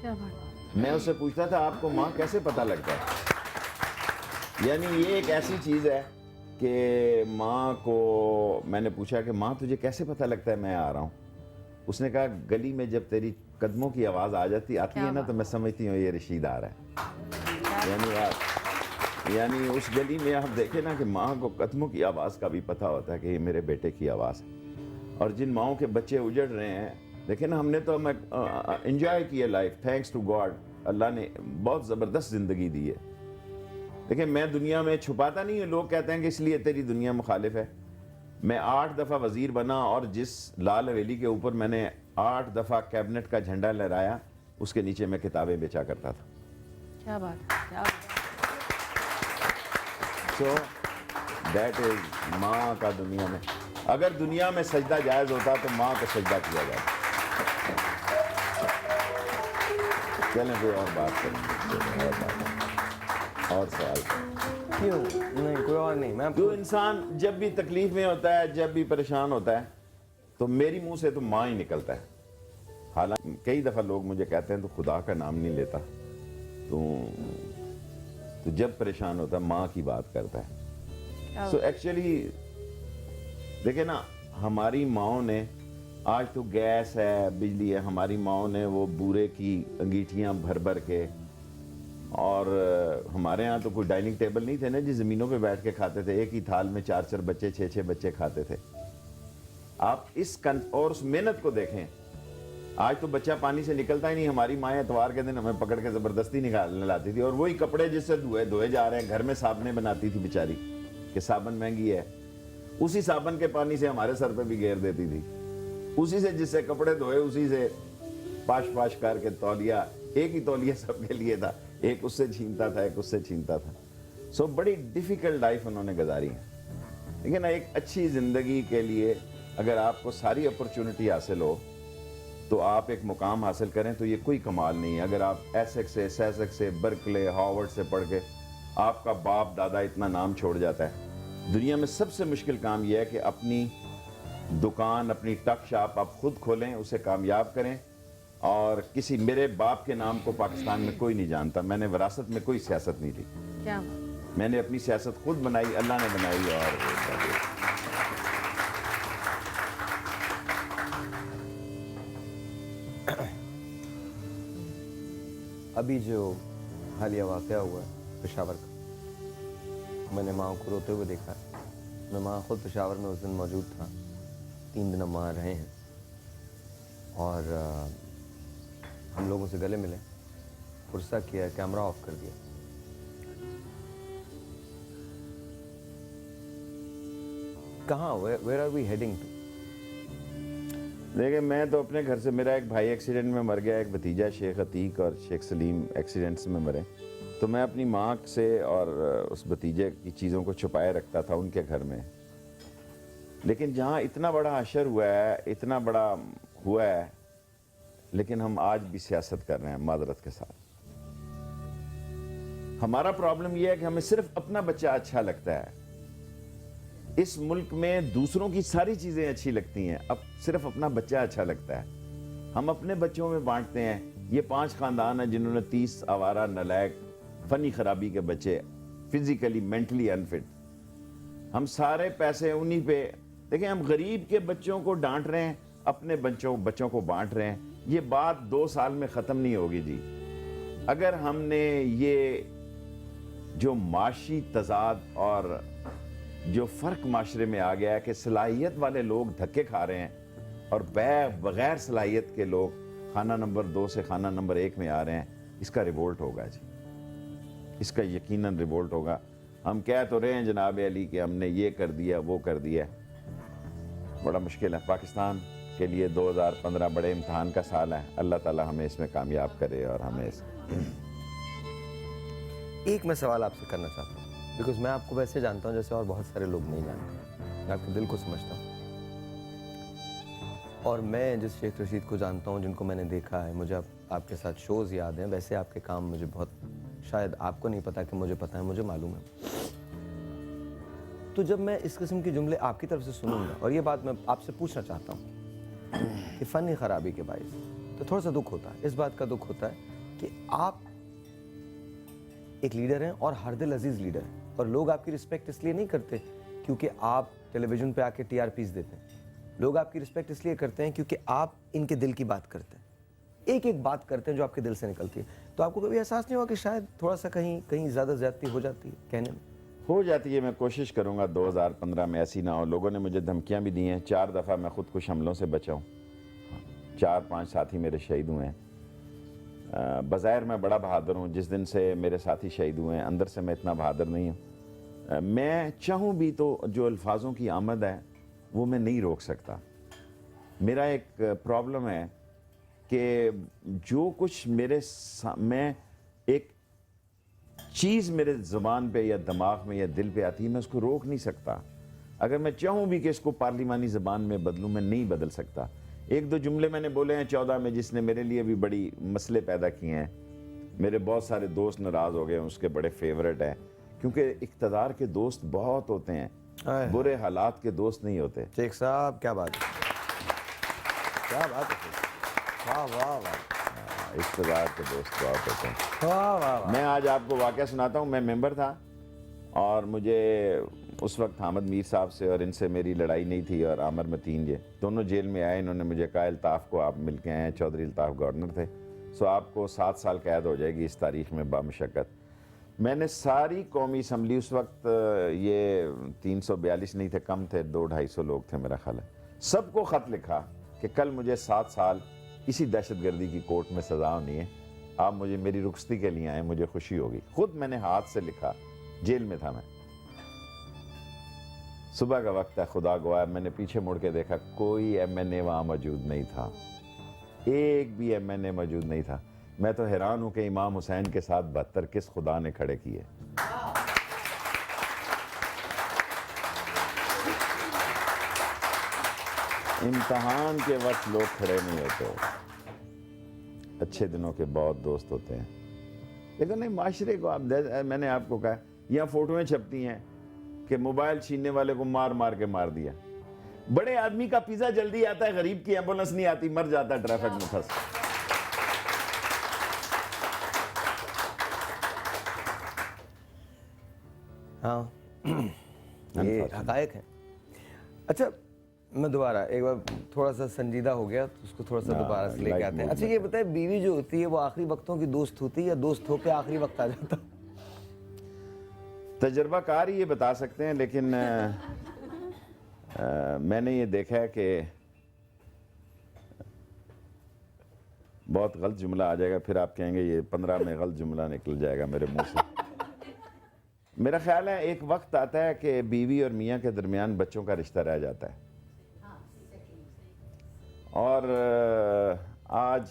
क्या बात? मैं उससे पूछता था आपको माँ कैसे पता लगता है? यानी ये एक ऐसी चीज़ है कि माँ को मैंने पूछा कि माँ तुझे कैसे पता लगता है मैं आ रहा हूँ? उसने कहा गली में जब तेरी कदमों की आवाज़ आती है ना, तो मैं समझती हूँ ये रशीद आ रहा है। यानी उस गली में आप देखें ना कि माँ को कदमों की आवाज़ का भी पता होता है कि ये मेरे बेटे की आवाज़ है। और जिन माँओं के बच्चे उजड़ रहे हैं, देखें ना, हमने तो एंजॉय किया लाइफ, थैंक्स टू गॉड। अल्लाह ने बहुत ज़बरदस्त ज़िंदगी दी है। देखिए, मैं दुनिया में छुपाता नहीं है, लोग कहते हैं कि इसलिए तेरी दुनिया मुखालिफ है। मैं 8 दफ़ा वज़ीर बना, और जिस लाल हवेली के ऊपर मैंने 8 दफ़ा कैबिनेट का झंडा लहराया, उसके नीचे मैं किताबें बेचा करता था। क्या बात, क्या बात। सो दैट इज माँ का दुनिया में। अगर दुनिया में सजदा जायज़ होता तो माँ को सजदा किया जाता। चलें कोई और बात करेंगे, और सवाल। क्यों नहीं, कोई और नहीं। मैं जो इंसान जब भी तकलीफ में होता है, जब भी परेशान होता है, तो मेरी मुंह से तो माँ ही निकलता है। हालांकि कई दफ़ा लोग मुझे कहते हैं तो खुदा का नाम नहीं लेता, तो जब परेशान होता है माँ की बात करता है। सो एक्चुअली देखिए ना, हमारी माँओं ने, आज तो गैस है, बिजली है, हमारी माँओं ने वो बूरे की अंगीठियाँ भर भर के, और हमारे यहाँ तो कोई डाइनिंग टेबल नहीं थे ना जी, ज़मीनों पे बैठ के खाते थे, एक ही थाल में 4-4 बच्चे, 6-6 बच्चे खाते थे। आप और उस मेहनत को देखें। आज तो बच्चा पानी से निकलता ही नहीं। हमारी माएँ इतवार के दिन हमें पकड़ के ज़बरदस्ती निकालने लाती थी, और वही कपड़े जिससे धोए जा रहे हैं, घर में साबुनें बनाती थी बेचारी, कि साबुन महंगी है, उसी साबुन के पानी से हमारे सर पे भी घेर देती थी, उसी से जिससे कपड़े धोए, उसी से पाश करके तौलिया, एक ही तौलिया सबके लिए था, एक उससे छीनता था, एक उससे छीनता था। सो बड़ी डिफ़िकल्ट लाइफ उन्होंने गुजारी है। लेकिन एक अच्छी ज़िंदगी के लिए अगर आपको सारी अपॉर्चुनिटी हासिल हो, तो आप एक मुकाम हासिल करें, तो ये कोई कमाल नहीं है। अगर आप एसेक्स से, सेसेक्स से, बर्कले, हार्वर्ड से पढ़ के आपका बाप दादा इतना नाम छोड़ जाता है। दुनिया में सबसे मुश्किल काम यह है कि अपनी दुकान, अपनी टक शॉप आप खुद खोलें, उसे कामयाब करें। और किसी, मेरे बाप के नाम को पाकिस्तान में कोई नहीं जानता, मैंने विरासत में कोई सियासत नहीं ली, क्या मैंने अपनी सियासत खुद बनाई, अल्लाह ने बनाई। और अभी जो हालिया वाक़या हुआ है पेशावर का, मैंने माँ को रोते हुए देखा है। मैं माँ खुद पेशावर में उस दिन मौजूद था, 3 दिन हम वहाँ रहे हैं, और हम लोगों से गले मिले, पुरसा किया, कैमरा ऑफ कर दिया। कहाँ, where are we heading to? देखिए, मैं तो अपने घर से, मेरा एक भाई एक्सीडेंट में मर गया, एक भतीजा शेख अतीक और शेख सलीम एक्सीडेंट्स में मरे, तो मैं अपनी माँ से और उस भतीजे की चीज़ों को छुपाए रखता था उनके घर में। लेकिन जहाँ इतना बड़ा हशर हुआ है, इतना बड़ा हुआ है, लेकिन हम आज भी सियासत कर रहे हैं मादरत के साथ। हमारा प्रॉब्लम यह है कि हमें सिर्फ अपना बच्चा अच्छा लगता है। इस मुल्क में दूसरों की सारी चीजें अच्छी लगती हैं, अब सिर्फ अपना बच्चा अच्छा लगता है। हम अपने बच्चों में बांटते हैं। ये 5 खानदान हैं जिन्होंने 30 आवारा, नालायक, फनी खराबी के बच्चे, फिजिकली मेंटली अनफिट, हम सारे पैसे उन्हीं पे। देखिए, हम गरीब के बच्चों को डांट रहे हैं, अपने बच्चों को बांट रहे हैं। ये बात 2 साल में ख़त्म नहीं होगी जी। अगर हमने ये जो माशी तजाद और जो फ़र्क माशरे में आ गया है कि सलाहियत वाले लोग धक्के खा रहे हैं और बगैर सलाहियत के लोग खाना नंबर 2 से खाना नंबर 1 में आ रहे हैं, इसका रिवोल्ट होगा जी, इसका यकीनन रिवोल्ट होगा। हम कह तो रहे हैं जनाब अली कि हमने ये कर दिया, वो कर दिया, बड़ा मुश्किल है। पाकिस्तान के लिए 2015 बड़े इम्तहान का साल है। अल्लाह ताला हमें इसमें कामयाब करे और हमें एक मैं सवाल आपसे करना चाहता हूँ, बिकॉज मैं आपको वैसे जानता हूँ जैसे और बहुत सारे लोग नहीं जानते। मैं आपके दिल को समझता हूँ और मैं जिस शेख रशीद को जानता हूँ, जिनको मैंने देखा है, मुझे आपके साथ शोज़ याद हैं, वैसे आपके काम मुझे बहुत, शायद आपको नहीं पता कि मुझे पता है, मुझे मालूम है। तो जब मैं इस किस्म के जुमले आपकी तरफ से सुनूंगा, और ये बात मैं आपसे पूछना चाहता हूँ कि फ़नी ख़राबी के बायस तो थोड़ा सा दुख होता है, इस बात का दुख होता है कि आप एक लीडर हैं और हर दिल अजीज़ लीडर हैं, और लोग आपकी रिस्पेक्ट इसलिए नहीं करते क्योंकि आप टेलीविज़न पे आके TRPs देते हैं। लोग आपकी रिस्पेक्ट इसलिए करते हैं क्योंकि आप इनके दिल की बात करते हैं, एक एक बात करते हैं जो आपके दिल से निकलती है। तो आपको कभी एहसास नहीं हुआ कि शायद थोड़ा सा कहीं ज़्यादा ज़्यादती हो जाती है कहने में? हो जाती है। मैं कोशिश करूंगा 2015 में ऐसी ना हो। लोगों ने मुझे धमकियां भी दी हैं, 4 दफ़ा मैं खुदकुश हमलों से बचा हूँ, 4-5 साथी मेरे शहीद हुए हैं। बज़ाहिर मैं बड़ा बहादुर हूँ, जिस दिन से मेरे साथी शहीद हुए हैं अंदर से मैं इतना बहादुर नहीं हूँ। मैं चाहूँ भी तो जो अल्फाजों की आमद है वो मैं नहीं रोक सकता। मेरा एक प्रॉब्लम है कि जो कुछ मैं एक चीज़ मेरे ज़ुबान पे या दिमाग में या दिल पे आती है, मैं उसको रोक नहीं सकता। अगर मैं चाहूँ भी कि इसको पार्लिमानी ज़बान में बदलूँ, मैं नहीं बदल सकता। 1-2 जुमले मैंने बोले हैं 14 में, जिसने मेरे लिए भी बड़ी मसले पैदा किए हैं। मेरे बहुत सारे दोस्त नाराज़ हो गए, उसके बड़े फेवरेट हैं, क्योंकि इक़्तिदार के दोस्त बहुत होते हैं, बुरे हालात के दोस्त नहीं होते। शेख साहब क्या बात है, क्या बात है, वाह वाह वाह, इक़्तिदार के दोस्त बहुत होते हैं। वाह वाह। मैं आज आपको वाक़या सुनाता हूँ। मैं मेंबर था और मुझे उस वक्त हामिद मीर साहब से और इनसे मेरी लड़ाई नहीं थी, और आमिर मतीन ये दोनों जेल में आए। इन्होंने मुझे कहा अल्ताफ़ को आप मिल के आए हैं, चौधरी अल्ताफ़ गवर्नर थे, सो आपको 7 साल कैद हो जाएगी इस तारीख़ में बामुशक्क़त। मैंने सारी कौमी असम्बली, उस वक्त ये 342 नहीं थे, कम थे, 200-250 लोग थे मेरा ख्याल है, सबको ख़त लिखा कि कल मुझे 7 साल इसी दहशतगर्दी की कोर्ट में सज़ा होनी है, आप मुझे मेरी रुखसती के लिए आए, मुझे खुशी होगी। खुद मैंने हाथ से लिखा, जेल में था मैं। सुबह का वक्त है, खुदा गवाह, मैंने पीछे मुड़ के देखा, कोई MNA वहाँ मौजूद नहीं था, एक भी MNA मौजूद नहीं था। मैं तो हैरान हूँ कि इमाम हुसैन के साथ 72 किस खुदा ने खड़े किए। इम्तहान के वक्त लोग खड़े नहीं होते, अच्छे दिनों के बहुत दोस्त होते हैं। लेकिन नहीं, माशरे को आप, मैंने आपको कहा, यहाँ फोटोएं छपती हैं कि मोबाइल छीनने वाले को मार मार के मार दिया। बड़े आदमी का पिज़्ज़ा जल्दी आता है, गरीब की एम्बुलेंस नहीं आती, मर जाता है ट्रैफिक में फंस। हाँ, ये हक़ाइक़ है। अच्छा, मैं दोबारा एक बार थोड़ा सा संजीदा हो गया तो उसको थोड़ा सा दोबारा से लेके आते हैं। अच्छा ये बताए, बीवी जो होती है वो आखिरी वक्तों की दोस्त होती है या दोस्त होकर आखिरी वक्त आ जाता? तजर्बाकार ही ये बता सकते हैं, लेकिन मैंने ये देखा है कि बहुत गलत जुमला आ जाएगा, फिर आप कहेंगे ये 15 में गलत जुमला निकल जाएगा मेरे मुंह से। मेरा ख्याल है एक वक्त आता है कि बीवी और मियाँ के दरमियान बच्चों का रिश्ता रह जाता है, और आज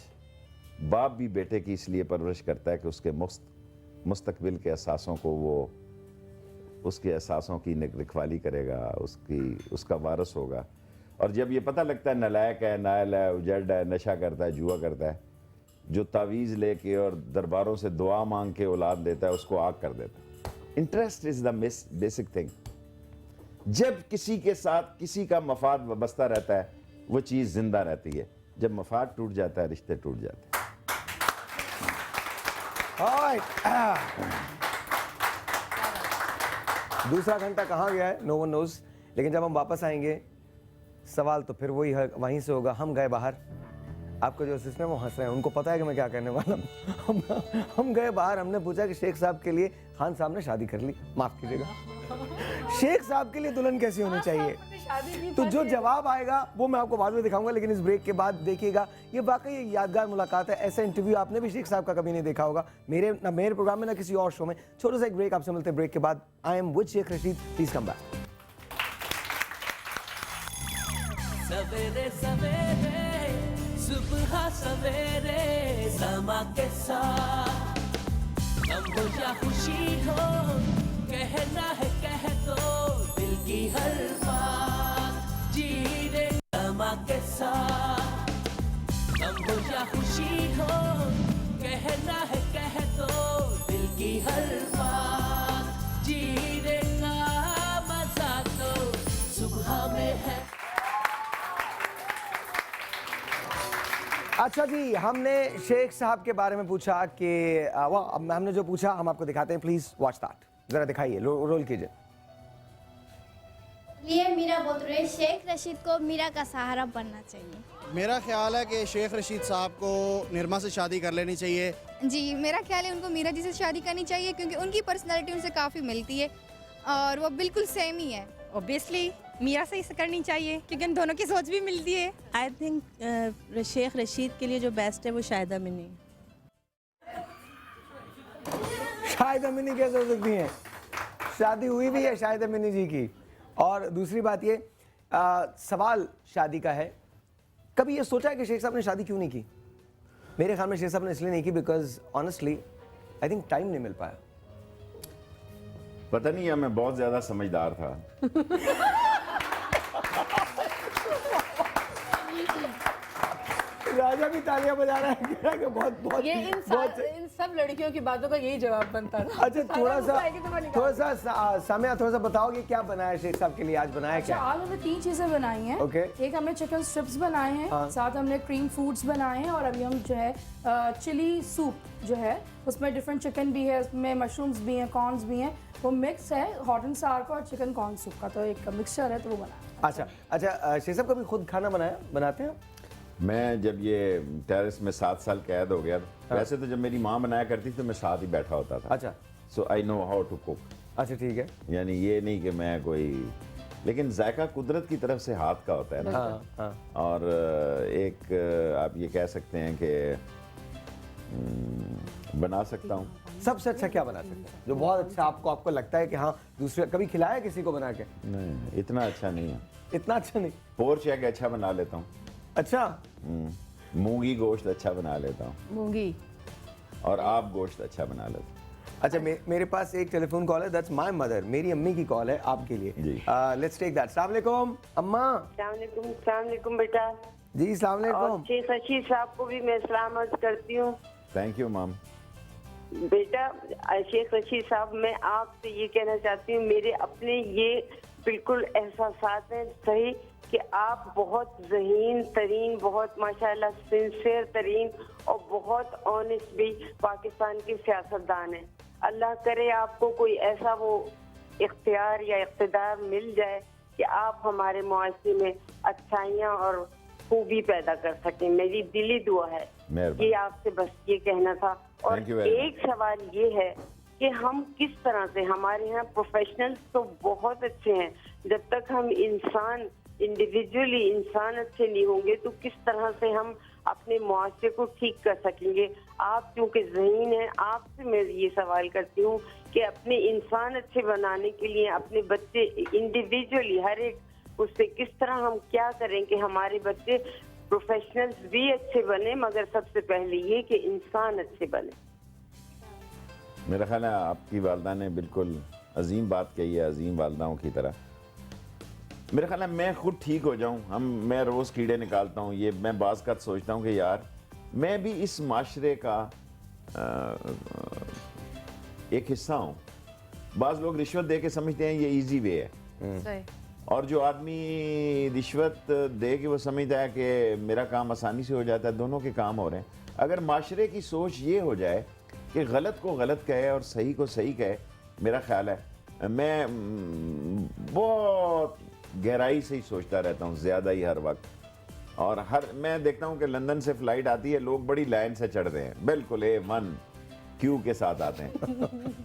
बाप भी बेटे की इसलिए परवरिश करता है कि उसके मुस्तकबिल के एहसासों को, वो उसके एहसासों की रखवाली करेगा, उसका वारिस होगा। और जब ये पता लगता है नालायक है, नायल है, उजड़ है, नशा करता है, जुआ करता है, जो तावीज़ लेके और दरबारों से दुआ मांग के औलाद देता है उसको आग कर देता है। Interest is the basic thing. जब किसी के साथ किसी का मफाद वाबस्ता रहता है वो चीज़ जिंदा रहती है, जब मफाद टूट जाता है रिश्ते टूट जाते हैं। दूसरा घंटा कहाँ गया है नो वन नोज, लेकिन जब हम वापस आएंगे सवाल तो फिर वही है, वहीं से होगा। हम गए बाहर, आपको जो सिस्टम वो हंस रहे हैं, उनको पता है कि मैं क्या कहने वाला हूँ। हम गए बाहर, हमने पूछा कि शेख साहब के लिए खान साहब ने शादी कर ली, माफ कीजिएगा, शेख साहब के लिए दुल्हन कैसी होनी चाहिए? तो जो जवाब आएगा वो मैं आपको बाद में दिखाऊंगा, लेकिन इस ब्रेक के बाद देखिएगा, ये वाकई यादगार मुलाकात है। ऐसा इंटरव्यू आपने भी शेख साहब का कभी नहीं देखा होगा, मेरे प्रोग्राम में ना किसी और शो में। छोटा सा एक ब्रेक, आपसे मिलते हैं ब्रेक के बाद। I am with Sheikh Rashid, please come back. सवेरे सवेरे सुबह सवेरे समा के साथ, गम हो या खुशी हो कहना है कह दो दिल की हर बात, जीने समा के साथ, गम हो या खुशी हो कहना है कह दो दिल की हर बात, जीने का मजा तो सुबह में है। अच्छा जी, हमने शेख साहब के बारे में पूछा कि हमने जो पूछा हम आपको दिखाते हैं, प्लीज वॉच दैट, जरा दिखाइए, रोल कीजिए। लिए मीरा बोल रहे, शेख रशीद को मीरा का सहारा बनना चाहिए। मेरा ख्याल है कि शेख रशीद साहब को निर्मा से शादी कर लेनी चाहिए। जी, मेरा ख्याल है उनको मीरा जी से शादी करनी चाहिए, क्योंकि उनकी पर्सनैलिटी उनसे काफ़ी मिलती है और वो बिल्कुल सेम ही है। ऑब्वियसली मीरा से ही करनी चाहिए, क्योंकि उन दोनों की सोच भी मिलती है। आई थिंक शेख रशीद के लिए जो बेस्ट है वो शाहिद अमीनी। शाहिद अमीनी कैसे हो सकती हैं? शादी हुई भी है शाहिद अमीनी जी की। और दूसरी बात ये, सवाल शादी का है, कभी ये सोचा है कि शेख साहब ने शादी क्यों नहीं की? मेरे ख्याल में शेख साहब ने इसलिए नहीं की because honestly I think time नहीं मिल पाया। पता नहीं है, मैं बहुत ज्यादा समझदार था। राजा भी तालियां बजा रहा है, कह रहा है कि बहुत ये इन सब लड़कियों की बातों का यही जवाब बनता था। अच्छा, थोड़ा सा सामिया, थोड़ा सा बताओ कि क्या बनाया शेख साहब के लिए, आज बनाया क्या? आज हमने 3 चीजें बनाई हैं। एक हमने चिकन स्ट्रिप्स बनाए हैं, साथ हमने क्रीम फूड्स बनाए हैं, और अभी हम जो है चिली सूप जो है उसमें डिफरेंट चिकन भी है, उसमें मशरूम्स भी हैं, कॉर्न्स भी हैं, वो मिक्स है हॉट एंड सावर का और चिकन कॉर्न सूप का, तो एक मिक्सचर है, तो वो बनाया। अच्छा, शेख साहब कभी खुद खाना बनाते हैं? मैं जब ये टेरेस में 7 साल कैद हो गया, वैसे तो जब मेरी माँ बनाया करती थी तो मैं साथ ही बैठा होता था। अच्छा, so I know how to cook. अच्छा, ठीक है। यानी ये नहीं कि मैं कोई, लेकिन जायका कुदरत की तरफ से हाथ का होता है ना। हाँ। और एक आप ये कह सकते हैं कि बना सकता हूँ। सबसे अच्छा क्या बना सकते हैं जो बहुत अच्छा आपको लगता है कि हाँ, दूसरे कभी खिलाया किसी को बना के? नहीं, इतना अच्छा नहीं है। इतना अच्छा नहीं? पोर्च एग अच्छा बना लेता हूँ। अच्छा, मूंगी गोश्त अच्छा बना लेता हूँ। मूंगी और आप गोश्त अच्छा बना लेते हैं। अच्छा, मेरे पास एक टेलीफोन कॉल है, दैट्स माय मदर, मेरी अम्मी की कॉल है आपके लिए। Let's take that. अस्सलाम वालेकुम अम्मा। अस्सलाम वालेकुम बेटा। जी अस्सलाम वालेकुम। शेख रशीद साहब को भी मैं सलाम अर्ज करती हूँ। थैंक यू माम। बेटा शेख रशीद साहब, मैं आपसे ये कहना चाहती हूँ, मेरे अपने ये बिल्कुल एहसासात हैं सही कि आप बहुत ज़हीन तरीन, बहुत माशाल्लाह सिंसियर तरीन और बहुत ऑनेस्ट भी पाकिस्तान के सियासतदान हैं। अल्लाह करे आपको कोई ऐसा वो इख्तियार या इख्तिदार मिल जाए कि आप हमारे मुआशरे में अच्छाइयाँ और खूबी पैदा कर सकें। मेरी दिली दुआ है कि आपसे बस ये कहना था। और एक सवाल ये है कि हम किस तरह से, हमारे यहाँ प्रोफेशनल्स तो बहुत अच्छे हैं, जब तक हम इंसान इंडिविजुअली इंसान अच्छे नहीं होंगे तो किस तरह से हम अपने मुआशरे को ठीक कर सकेंगे। आप क्योंकि ज़हीन हैं, आपसे मैं ये सवाल करती हूँ कि अपने इंसान अच्छे बनाने के लिए अपने बच्चे इंडिविजुअली हर एक उससे किस तरह हम क्या करें कि हमारे बच्चे प्रोफेशनल्स भी अच्छे बने, मगर सबसे पहले ये कि इंसान अच्छे बने। मेरा ख्याल है आपकी वालदा ने बिल्कुल अजीम बात कही है, अजीम वालदाओं की तरह। मेरा ख्याल है मैं खुद ठीक हो जाऊं, मैं रोज़ कीड़े निकालता हूं, ये मैं बाज़ का सोचता हूं कि यार मैं भी इस माशरे का एक हिस्सा हूँ। बाज़ लोग रिश्वत दे के समझते हैं ये इजी वे है, और जो आदमी रिश्वत दे के वो समझता है कि मेरा काम आसानी से हो जाता है, दोनों के काम हो रहे हैं। अगर माशरे की सोच ये हो जाए कि गलत को गलत कहे और सही को सही कहे, मेरा ख्याल है, मैं बहुत गहराई से ही सोचता रहता हूँ, ज़्यादा ही हर वक्त। और मैं देखता हूँ कि लंदन से फ़्लाइट आती है, लोग बड़ी लाइन से चढ़ते हैं, बिल्कुल A1 क्यू के साथ आते हैं।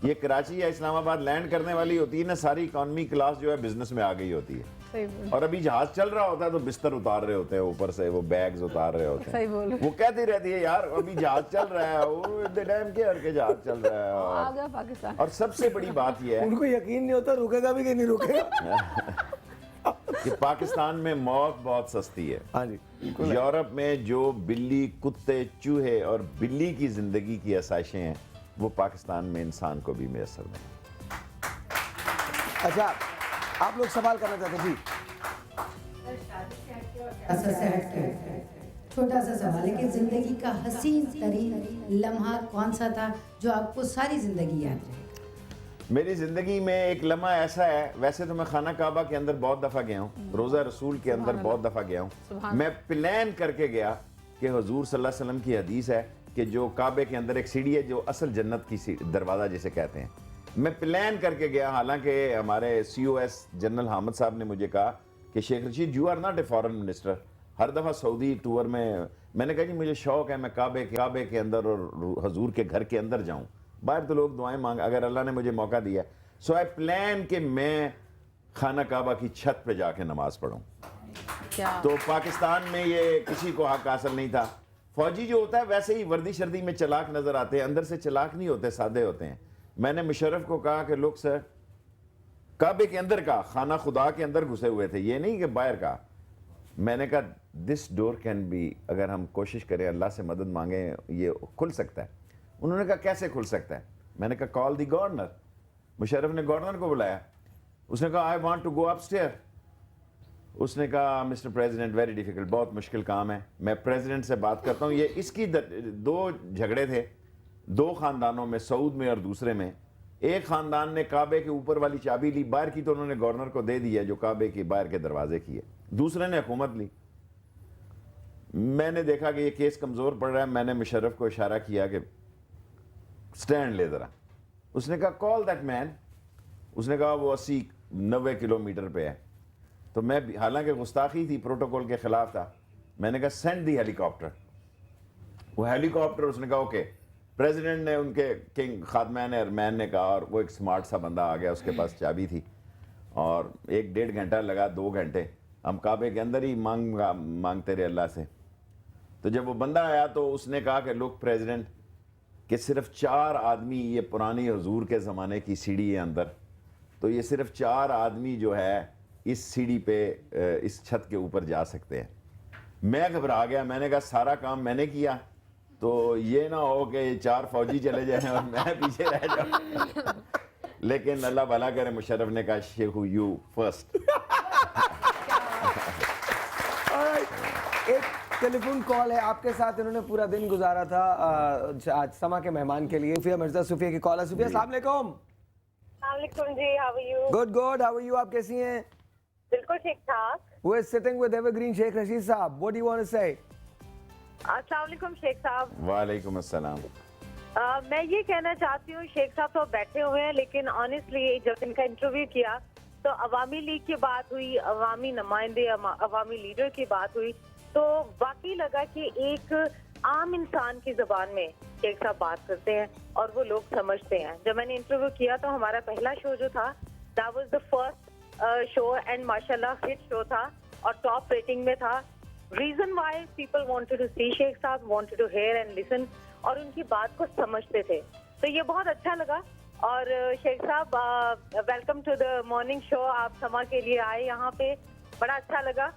ये कराची या इस्लामाबाद लैंड करने वाली होती है ना, सारी इकॉनमी क्लास जो है बिजनेस में आ गई होती है, और अभी जहाज चल रहा होता है तो बिस्तर उतार रहे होते हैं ऊपर से, वो बैग्स उतार रहे होते हैं। वो कहती रहती है यार अभी जहाज चल रहा है, वो डैम के के जहाज चल रहा है। आ गया पाकिस्तान। और सबसे बड़ी बात यह है, उनको यकीन नहीं होता रुकेगा भी कि नहीं रुकेगा, कि पाकिस्तान में मौत बहुत सस्ती है। हाँ जी, यूरोप में जो बिल्ली, कुत्ते, चूहे और बिल्ली की जिंदगी की आसाइशें हैं, वो पाकिस्तान में इंसान को भी मैसर नहीं। अच्छा, आप लोग सवाल करना चाहते जी? छोटा सा सवाल है कि जिंदगी का हसीन तरीन लम्हा कौन सा था जो आपको सारी जिंदगी याद रहे? मेरी ज़िंदगी में एक लम्हा ऐसा है, वैसे तो मैं खाना काबा के अंदर बहुत दफ़ा गया हूँ, रोज़ा रसूल के अंदर बहुत दफ़ा गया हूँ। मैं प्लान करके गया कि हुजूर सल्लल्लाहु अलैहि वसल्लम की हदीस है कि जो काबे के अंदर एक सीढ़ी है जो असल जन्नत की दरवाज़ा जिसे कहते हैं, मैं प्लान करके गया। हालांकि हमारे COS जनरल हामिद साहब ने मुझे कहा कि Sheikh Rashid you are not a foreign minister. हर दफ़ा सऊदी टूर में मैंने कहा जी मुझे शौक़ है मैं काबे के अंदर और हुजूर के घर के अंदर जाऊँ, बाहर तो लोग दुआएं मांग, अगर अल्लाह ने मुझे मौका दिया। सो आई प्लान कि मैं खाना काबा की छत पे जाके नमाज पढ़ूं। तो पाकिस्तान में ये किसी को हक हासिल नहीं था। फौजी जो होता है वैसे ही वर्दी शर्दी में चलाक नजर आते हैं, अंदर से चलाक नहीं होते, सादे होते हैं। मैंने मुशर्रफ को कहा कि लोग सर काबे के अंदर का खाना खुदा के अंदर घुसे हुए थे, ये नहीं कि बाहर का। मैंने कहा दिस डोर कैन बी, अगर हम कोशिश करें अल्लाह से मदद मांगे ये खुल सकता है। उन्होंने कहा कैसे खुल सकता है? मैंने कहा कॉल दी गवर्नर। मुशर्रफ ने गवर्नर को बुलाया, उसने कहा I want to go upstair. उसने कहा मिस्टर प्रेसिडेंट वेरी डिफिकल्ट, बहुत मुश्किल काम है, मैं प्रेसिडेंट से बात करता हूँ। ये इसकी दो झगड़े थे, दो खानदानों में, सऊद में और दूसरे में। एक खानदान ने काबे के ऊपर वाली चाबी ली, बाहर की तो उन्होंने गवर्नर को दे दिया जो काबे के बाहर के दरवाजे की है, दूसरे ने हुकूमत ली। मैंने देखा कि ये केस कमजोर पड़ रहा है, मैंने मुशर्रफ को इशारा किया कि स्टैंड ले जरा। उसने कहा कॉल दैट मैन। उसने कहा वो 80-90 किलोमीटर पे है। तो मैं हालांकि गुस्ताखी थी, प्रोटोकॉल के खिलाफ था, मैंने कहा सेंड दी हेलीकॉप्टर। वो हेलीकॉप्टर, उसने कहा ओके। प्रेसिडेंट ने, उनके किंग खादमैन एयरमैन ने कहा, और वो एक स्मार्ट सा बंदा आ गया, उसके पास चाबी थी, और 1-1.5 घंटा लगा, 2 घंटे हम काबे के अंदर ही मांगते रहे अल्लाह से। तो जब वो बंदा आया तो उसने कहा कि लोग प्रेसिडेंट कि सिर्फ 4 आदमी, ये पुरानी हुजूर के ज़माने की सीढ़ी है अंदर, तो ये सिर्फ 4 आदमी जो है इस सीढ़ी पे, इस छत के ऊपर जा सकते हैं। मैं घबरा गया, मैंने कहा सारा काम मैंने किया तो ये ना हो कि 4 फौजी चले जाएं और मैं पीछे रह जाऊं। लेकिन अल्लाह भला करे, मुशर्रफ ने कहा शेखू यू फर्स्ट। एक टेलीफोन कॉल है आपके साथ, इन्होंने पूरा दिन गुजारा था आज समा के मेहमान के लिए। सुफिया मिर्जा, सुफिया की कॉल है। सुफिया अस्सलाम वालेकुम। जी, how are you? Good good, how are you? आप कैसी हैं? बिल्कुल ठीक ठाक। Who is sitting with Evergreen Sheikh Rashid साहब? What do you want to say? अस्सलाम वालेकुम शेख साहब। वालेकुम अस्सलाम। मैं ये कहना चाहती हूँ, शेख साहब तो बैठे हुए हैं, लेकिन ऑनेस्टली जब इनका इंटरव्यू किया तो अवामी लीग की बात हुई, अवामी नुमाइंदे, अवामी लीडर की बात हुई, तो वाकई लगा कि एक आम इंसान की जबान में शेख साहब बात करते हैं और वो लोग समझते हैं। जब मैंने इंटरव्यू किया तो हमारा पहला शो जो था, that was the first show and माशाल्लाह हिट शो था और टॉप रेटिंग में था। Reason why people wanted to see Sheikh साहब, wanted to hear and listen, और उनकी बात को समझते थे, तो ये बहुत अच्छा लगा। और Sheikh sahab welcome to the morning show, आप समा के लिए आए यहाँ पे, बड़ा अच्छा लगा।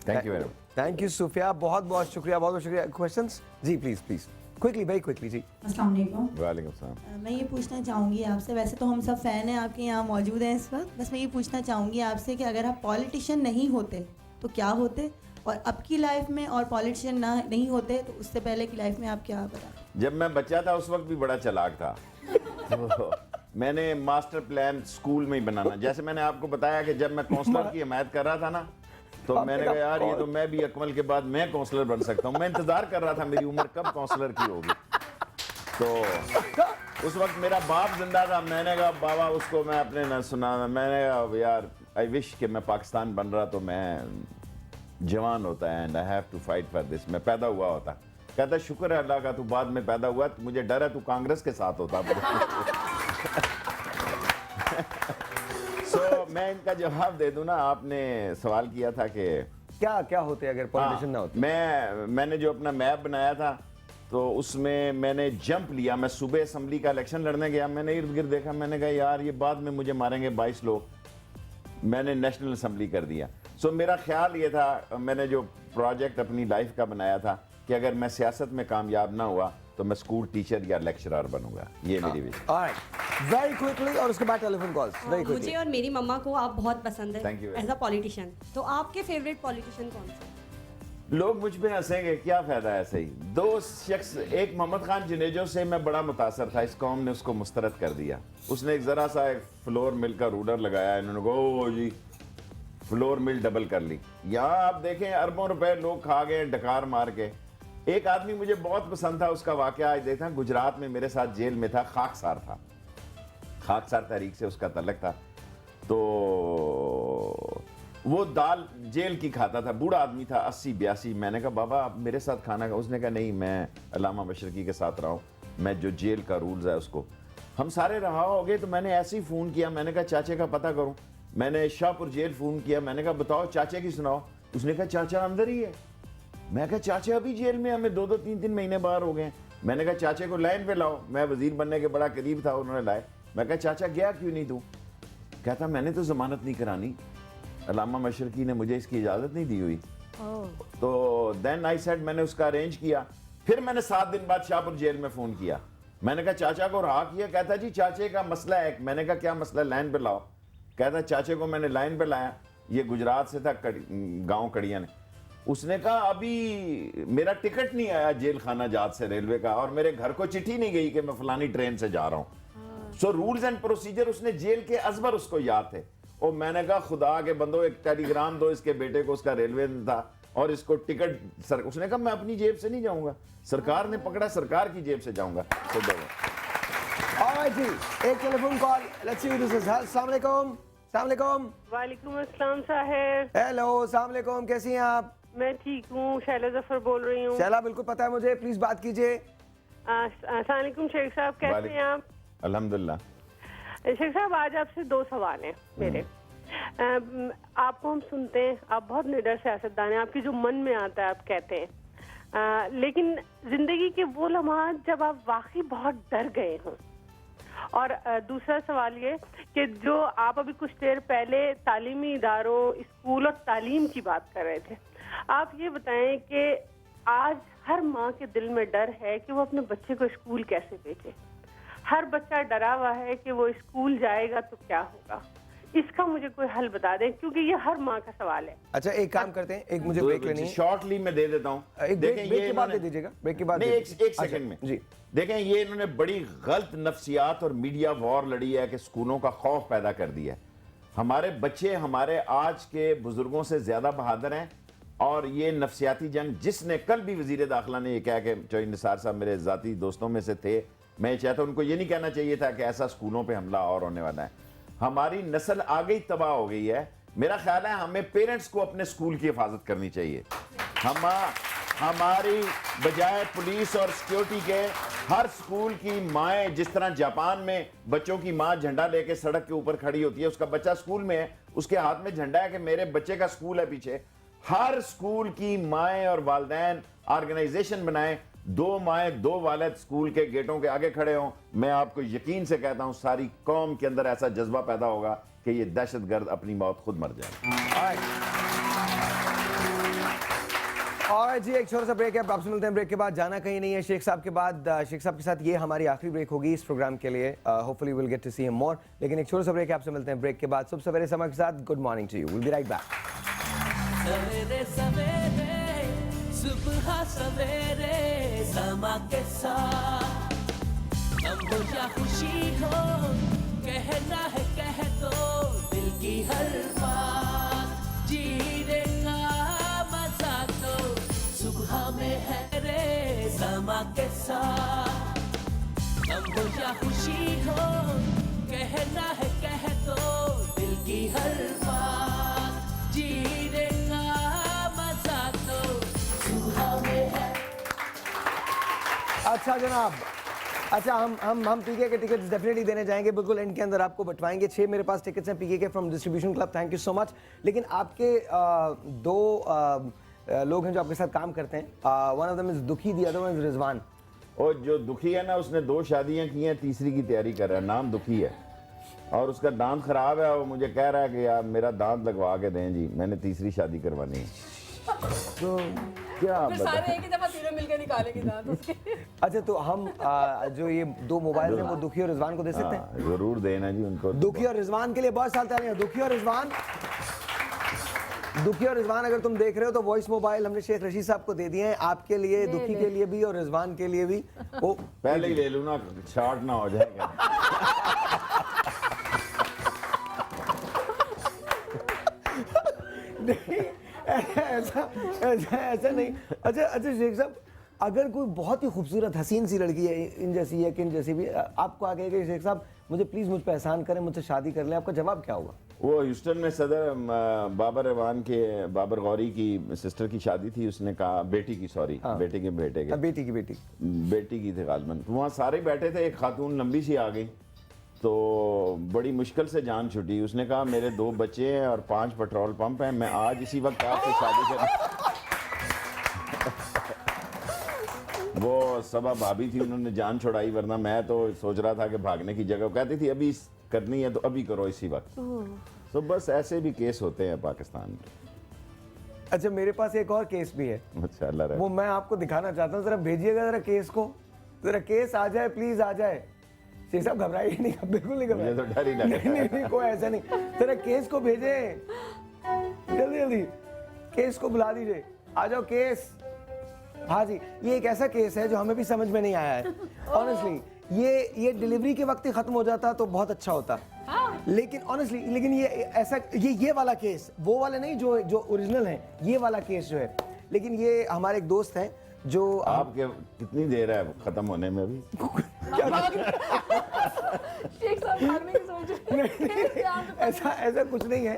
Thank you, thank you Sufia, बहुत बहुत शुक्रिया, बहुत बहुत शुक्रिया। क्वेश्चंस जी please please quickly, very quickly जी। अस्सलाम वालेकुम। वालेकुम सलाम। मैं ये पूछना चाहूँगी आपसे, वैसे तो हम सब फ़ैन हैं आपके यहाँ मौजूद हैं इस वक्त, बस मैं ये पूछना चाहूँगी आपसे कि अगर आप पॉलिटिशियन नहीं होते तो क्या होते, और अब की लाइफ में, और पॉलिटिशियन ना नहीं होते तो उससे पहले की लाइफ में आप क्या बता? जब मैं बच्चा था उस वक्त भी बड़ा चालाक था। तो मैंने मास्टर प्लान स्कूल में ही बनाना, जैसे मैंने आपको बताया कि जब मैं काउंसलर की हिमायत कर रहा था ना, तो मैंने कहा यार ये तो मैं भी अकमल के बाद मैं काउंसलर बन सकता हूँ। मैं इंतजार कर रहा था मेरी उम्र कब काउंसलर की होगी। तो उस वक्त मेरा बाप जिंदा था, मैंने कहा बाबा उसको मैं अपने न सुना, मैंने कहा यार आई विश कि मैं पाकिस्तान बन रहा तो मैं जवान होता है and I have to fight for this, मैं पैदा हुआ होता। कहता शुक्र है अल्लाह का तू बाद में पैदा हुआ, मुझे डर है तू कांग्रेस के साथ होता। मैं इनका जवाब दे दूं ना, आपने सवाल किया था कि क्या क्या होते अगर पॉलिटिशियन ना होते। मैंने जो अपना मैप बनाया था तो उसमें मैंने जंप लिया। मैं सुबह असम्बली का इलेक्शन लड़ने गया, मैंने इर्द गिर्द देखा, मैंने कहा यार ये बाद में मुझे मारेंगे 22 लोग, मैंने नेशनल असम्बली कर दिया। सो मेरा ख्याल ये था, मैंने जो प्रोजेक्ट अपनी लाइफ का बनाया था कि अगर मैं सियासत में कामयाब ना हुआ तो मैं स्कूल टीचर या लेक्चरर बनूंगा, ये मेरी विश। वेरी क्विकली, और उसके बाद टेलीफोन कॉल्स वेरी क्विकली। मुझे और मेरी मम्मा को आप बहुत पसंद है thank you as a politician, तो आपके फेवरेट पॉलिटिशियन कौन सा? लोग मुझ पे हंसेंगे, क्या फायदा है ऐसे ही। दो शख्स, एक मोहम्मद खान जुनेजो से मैं बड़ा मुतासर था, इस कौम ने उसको मुस्तरद कर दिया। उसने एक जरा सा एक फ्लोर मिल का रूलर लगाया, इन्होंने कहा ओ जी फ्लोर मिल डबल कर ली। यहाँ आप देखें अरबों रुपए लोग खा गए डकार मार के। एक आदमी मुझे बहुत पसंद था, उसका वाकया आज देखा, गुजरात में मेरे साथ जेल में था, खाकसार था, खाकसार तहरीक से उसका तल्लक था। तो वो दाल जेल की खाता था, बूढ़ा आदमी था 80-82। मैंने कहा बाबा आप मेरे साथ खाना खा, उसने कहा नहीं मैं अल्लामा मशरकी के साथ रहा हूँ, मैं जो जेल का रूल्स है उसको। हम सारे रहा हो गए, तो मैंने ऐसे ही फ़ोन किया, मैंने कहा चाचे का पता करूँ। मैंने शाहपुर जेल फ़ोन किया, मैंने कहा बताओ चाचे की सुनाओ। उसने कहा चाचा अंदर ही है। मैं कहा चाचा अभी जेल में, हमें 2-2, 3-3 महीने बाहर हो गए। मैंने कहा चाचे को लाइन पे लाओ, मैं वजीर बनने के बड़ा करीब था, उन्होंने लाए। मैं कहा चाचा गया क्यों नहीं तू? कहता मैंने तो जमानत नहीं करानी, अल्लामा मशरकी ने मुझे इसकी इजाज़त नहीं दी हुई। तो देन आई सेड, मैंने उसका अरेंज किया। फिर मैंने 7 दिन बाद शाहपुर जेल में फ़ोन किया, मैंने कहा चाचा को रहा किया। कहता जी चाचे का मसला है। मैंने कहा क्या मसला, लाइन पे लाओ। कहता चाचे को मैंने लाइन पे लाया, ये गुजरात से था, गाँव कड़िया ने। उसने कहा अभी मेरा टिकट नहीं आया जेल खाना जात से रेलवे का, और मेरे घर को चिट्ठी नहीं गई कि मैं फलानी ट्रेन से जा रहा हूँ। सो रूल्स एंड प्रोसीजर उसने जेल के अजबर उसको याद थे। और मैंने कहा खुदा के बंदो एक टेलीग्राम दो इसके बेटे को, उसका रेलवे में था, और इसको टिकट सर। उसने कहा मैं अपनी जेब से नहीं जाऊंगा, सरकार ने पकड़ा, सरकार की जेब से जाऊंगा। ऑलराइट जी, एक telephone call, let's see who this is. अस्सलाम वालेकुम। अस्सलाम वालेकुम। वालेकुम अस्सलाम साहब। हेलो, अस्सलाम वालेकुम, कैसी हैं आप? मैं ठीक हूँ, शैला जफर बोल रही हूँ। शैला बिल्कुल पता है मुझे, प्लीज बात कीजिए। अस्सलाम वालेकुम शेख साहब, कैसे हैं आप? अल्हम्दुलिल्लाह। शेख साहब आज आपसे 2 सवाल हैं मेरे। आपको हम सुनते हैं, आप बहुत निडर सियासतदान हैं, आपके जो मन में आता है आप कहते हैं, लेकिन जिंदगी के वो लम्हात जब आप वाकई बहुत डर गए हों। और दूसरा सवाल ये कि जो आप अभी कुछ देर पहले तालीमी इदारों, स्कूल और तालीम की बात कर रहे थे, आप ये बताएं कि आज हर माँ के दिल में डर है कि वो अपने बच्चे को स्कूल कैसे भेजे। हर बच्चा डरा हुआ है कि वो स्कूल जाएगा तो क्या होगा। इसका मुझे कोई हल बता दें, क्योंकि ये हर माँ का सवाल है। अच्छा एक काम करते हैं, एक मुझे ब्रेक लेनी है, शॉर्टली मैं दे देता हूँ। ब्रेक के बाद दे दीजिएगा, ब्रेक के बाद एक सेकंड में जी। देखें ये इन्होंने बड़ी गलत नफ्सियात और मीडिया वॉर लड़ी है कि स्कूलों का खौफ पैदा कर दिया है। हमारे बच्चे हमारे आज के बुजुर्गों से ज्यादा बहादुर हैं, और ये नफ्सियाती जंग, जिसने कल भी वजीर दाखिला ने ये कहा कि चौधरी निसार साहब मेरे जाती दोस्तों में से थे, मैं चाहता हूं उनको ये नहीं कहना चाहिए था कि ऐसा स्कूलों पे हमला और होने वाला है। हमारी नस्ल आ गई, तबाह हो गई है। मेरा ख्याल है हमें पेरेंट्स को अपने स्कूल की हिफाजत करनी चाहिए। हमारी बजाय पुलिस और सिक्योरिटी के हर स्कूल की माएँ, जिस तरह जापान में बच्चों की माँ झंडा लेके सड़क के ऊपर खड़ी होती है, उसका बच्चा स्कूल में है, उसके हाथ में झंडा है कि मेरे बच्चे का स्कूल है पीछे। हर स्कूल की माएँ और वालिदैन ऑर्गेनाइजेशन बनाएं, 2 माएँ 2 वालिद स्कूल के गेटों के आगे खड़े हों। मैं आपको यकीन से कहता हूं सारी कौम के अंदर ऐसा जज्बा पैदा होगा कि ये दहशतगर्द अपनी मौत खुद मर जाए। और जी एक छोटा सा ब्रेक है, आपसे मिलते हैं ब्रेक के बाद। जाना कहीं नहीं है, शेख साहब के बाद, शेख साहब के साथ ये हमारी आखिरी ब्रेक होगी इस प्रोग्राम के लिए। Hopefully will get to see him more, लेकिन एक छोटा सा ब्रेक है, आपसे मिलते हैं ब्रेक के बाद। सुबह सवेरे समय के साथ good morning to you, will be right back. सवेरे सवेरे सुबह सवेरे समा के साथ गम हो या खुशी हो कहना है कह दो दिल की हर बात जीने का मजा तो सुबह में है रे समा के साथ गम हो या खुशी हो कहना है कह दो दिल की हर बात जीने का मजा तो सुबह में है। अच्छा जनाब, अच्छा हम पीके के टिकट्स डेफिनेटली देने जाएंगे, बिल्कुल एंड के अंदर आपको बंटवाएंगे। 6 मेरे पास टिकट्स हैं पीके के from distribution club, thank you so much. लेकिन आपके दो लोग हैं जो आपके साथ काम करते हैं, वन ऑफ देम इज दुखी, the other one is Rizwan. और जो दुखी है ना, उसने 2 शादियां की हैं, तीसरी की तैयारी कर रहा है, नाम दुखी है और उसका दांत खराब है और मुझे कह रहा है कि यार मेरा दांत लगवा के दें जी, मैंने तीसरी शादी करवानी है। तो क्या सारे एक ही दफा तीनों मिलकर निकालेंगे दांत उसके। अच्छा तो हम जो ये 2 मोबाइल हैं वो दुखी और रिजवान को दे सकते हैं? जरूर देना जी उनको। दुखी और रिजवान के लिए बहुत साल तालियां। दुखी और रिजवान, दुखी और रिजवान अगर तुम देख रहे हो तो वॉइस मोबाइल हमने शेख रशीद साहब को दे दिए हैं, आपके लिए, दुखी के लिए भी और रिजवान के लिए भी। वो पहले ही ले लूँ ना, शॉर्ट ना हो जाएगा। ऐसा नहीं। अच्छा शेख साहब, अगर कोई बहुत ही खूबसूरत हसीन सी लड़की है, इन जैसी या किन जैसी भी, आपको आगे कि शेख साहब मुझे प्लीज मुझ पर एहसान करें, मुझसे शादी कर लें, आपका जवाब क्या होगा? वो ह्यूस्टन में सदर बाबर रवान के, बाबर गौरी की सिस्टर की शादी थी, उसने कहा बेटी की, सॉरी बेटे के बेटे के, बेटी की थी गालमन। वहाँ सारे बैठे थे, एक खातून लंबी सी आ गई तो बड़ी मुश्किल से जान छुटी। उसने कहा मेरे 2 बच्चे हैं और 5 पेट्रोल पंप हैं, मैं आज इसी वक्त आपसे शादी कर। वो सबा भाभी थी, उन्होंने जान छुड़ाई, वरना मैं तो सोच रहा था कि भागने की जगह। कहती थी अभी करनी है तो अभी करो इसी वक्त। तो बस ऐसे भी केस होते हैं पाकिस्तान में। अच्छा मेरे पास एक और केस भी है, अच्छा वो मैं आपको दिखाना चाहता हूँ, जरा भेजिएगा जरा केस को, जरा केस आ जाए प्लीज, आ जाए। शेख साहब घबराइए नहीं, बिल्कुल नहीं घबराइए, तो डर ही लग रहा है। नहीं कोई ऐसा नहीं, जरा केस को भेजे जल्दी जल्दी, केस को बुला दीजिए, आ जाओ केस। हाँ जी, ये एक ऐसा केस है जो हमें भी समझ में नहीं आया है ऑनेस्टली। ये डिलीवरी के वक्त ही खत्म हो जाता तो बहुत अच्छा होता, लेकिन ऑनेस्टली, लेकिन ये ऐसा, ये वाला केस, वो वाले नहीं जो ओरिजिनल है, ये वाला केस जो है। लेकिन ये हमारे एक दोस्त हैं जो आपके कितनी देर है खत्म होने में अभी? ऐसा कुछ नहीं है।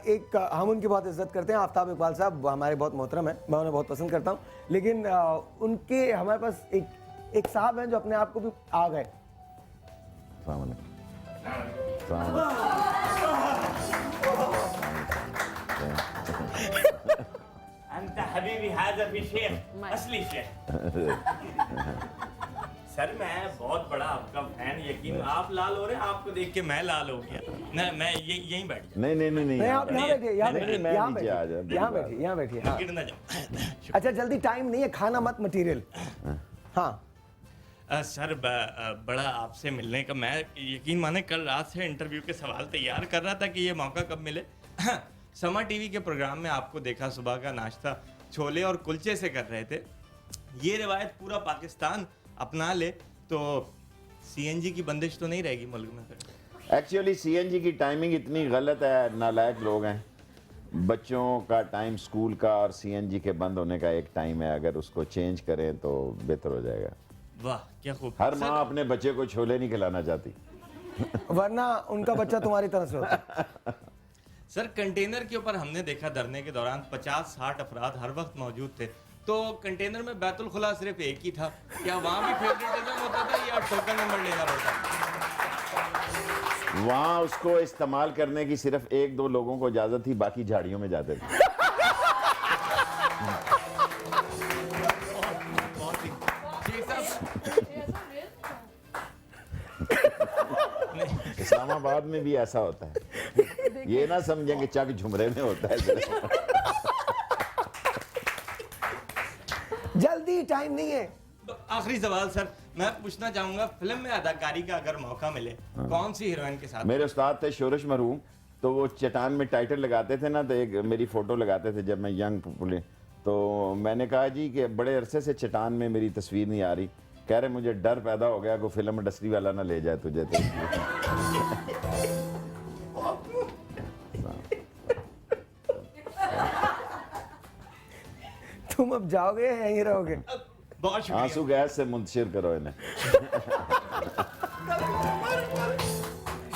एक हम उनकी बहुत इज्जत करते हैं, आफ्ताब इकबाल साहब हमारे बहुत मोहतरम हैं, मैं उन्हें बहुत पसंद करता हूँ। लेकिन उनके हमारे पास एक साहब हैं जो अपने आप को भी आ गए। असली शेख। सर मैं बहुत बड़ा आपका फैन, यकीन आप लाल हो रहे हैं, आपको देख के मैं लाल हो गया। नहीं मैं यहीं बैठ। नहीं आप यहाँ बैठिए, यहाँ बैठिए। गिर ना जाओ। अच्छा जल्दी, टाइम नहीं है, खाना मत मटेरियल। हाँ सर बड़ा आपसे मिलने का, मैं यकीन माने कल रात से इंटरव्यू के सवाल तैयार कर रहा था कि ये मौका कब मिले। समा टीवी के प्रोग्राम में आपको देखा, सुबह का नाश्ता छोले और कुलचे से कर रहे थे। ये रिवायत पूरा पाकिस्तान अपना ले तो सीएनजी की बंदिश तो नहीं रहेगी मुल्क में? एक्चुअली सीएनजी की टाइमिंग इतनी गलत है, नालायक लोग हैं। बच्चों का टाइम स्कूल का और सीएनजी के बंद होने का एक टाइम है, अगर उसको चेंज करें तो बेहतर हो जाएगा। वाह क्या खूब। हर माँ अपने बच्चे को छोले नहीं खिलाना चाहती वरना उनका बच्चा तुम्हारी तरह से होता। सर कंटेनर के ऊपर हमने देखा धरने के दौरान 50-60 अफराद हर वक्त मौजूद थे, तो कंटेनर में बैतुल खुला सिर्फ एक ही था, क्या वहाँ भी फेवरेटिज्म होता था या टोकन नंबर लेना पड़ता? वहाँ उसको इस्तेमाल करने की सिर्फ 1-2 लोगों को इजाजत थी, बाकी झाड़ियों में जाते थे। इस्लामाबाद में भी ऐसा होता है, ये ना समझेंगे चक झुमरे में होता है। जल्दी, टाइम नहीं है। आखिरी सवाल सर, मैं पूछना चाहूंगा फिल्म में अदाकारी का अगर मौका मिले कौन सी हीरोइन के साथ? मेरे उस्ताद थे शोरश मरहूम, तो वो चट्टान में टाइटल लगाते थे ना, तो एक मेरी फोटो लगाते थे जब मैं यंग पुलिस, तो मैंने कहा जी कि बड़े अरसे से चट्टान में मेरी तस्वीर नहीं आ रही। कह रहे मुझे डर पैदा हो गया, कोई फिल्म इंडस्ट्री वाला ना ले जाए तुझे तो। तुम अब जाओगे या यहीं रहोगे? बहुत शुक्रिया। आंसू गैस से मुंतशिर करो इन्हें।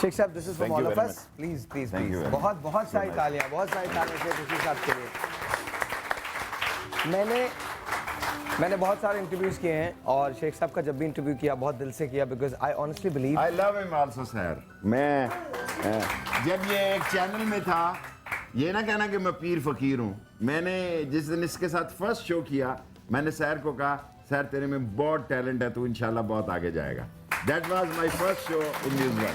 शेख साहब, this is from Thank you all of very us, please please Thank you please. very बहुत much. बहुत सारी तालियां, बहुत सारी तालियां शेख रशीद साहब के लिए। मैंने बहुत सारे इंटरव्यूज किए हैं और शेख साहब का जब भी इंटरव्यू किया बहुत दिल से किया, because I honestly believe I love him also sir. मैं जब ये एक चैनल में था, ये ना कहना कि मैं पीर फकीर हूँ। मैंने जिस दिन इसके साथ फर्स्ट शो किया, मैंने सर को कहा सर तेरे में बहुत टैलेंट है, तू इंशाल्लाह बहुत आगे जाएगा। That was my first show in News One.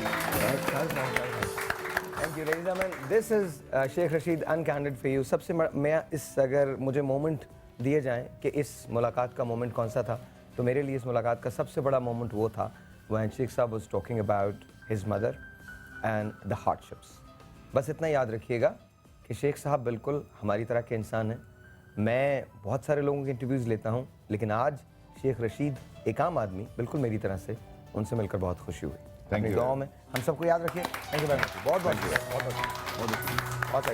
Thank you ladies and gentleman, this is Sheikh Rashid uncandid for you. सबसे मैं इस, अगर मुझे मोमेंट दिए जाएं कि इस मुलाकात का मोमेंट कौन सा था, तो मेरे लिए इस मुलाकात का सबसे बड़ा मोमेंट वो था व्हेन शेख साहब was talking about his mother and the hardships. बस इतना याद रखिएगा कि शेख साहब बिल्कुल हमारी तरह के इंसान हैं। मैं बहुत सारे लोगों के इंटरव्यूज़ लेता हूँ, लेकिन आज शेख रशीद एक आम आदमी बिल्कुल मेरी तरह से, उनसे मिलकर बहुत खुशी हुई। अपनी दुआओं में हम सबको याद रखिए। Thank you very much. बहुत बहुत बहुत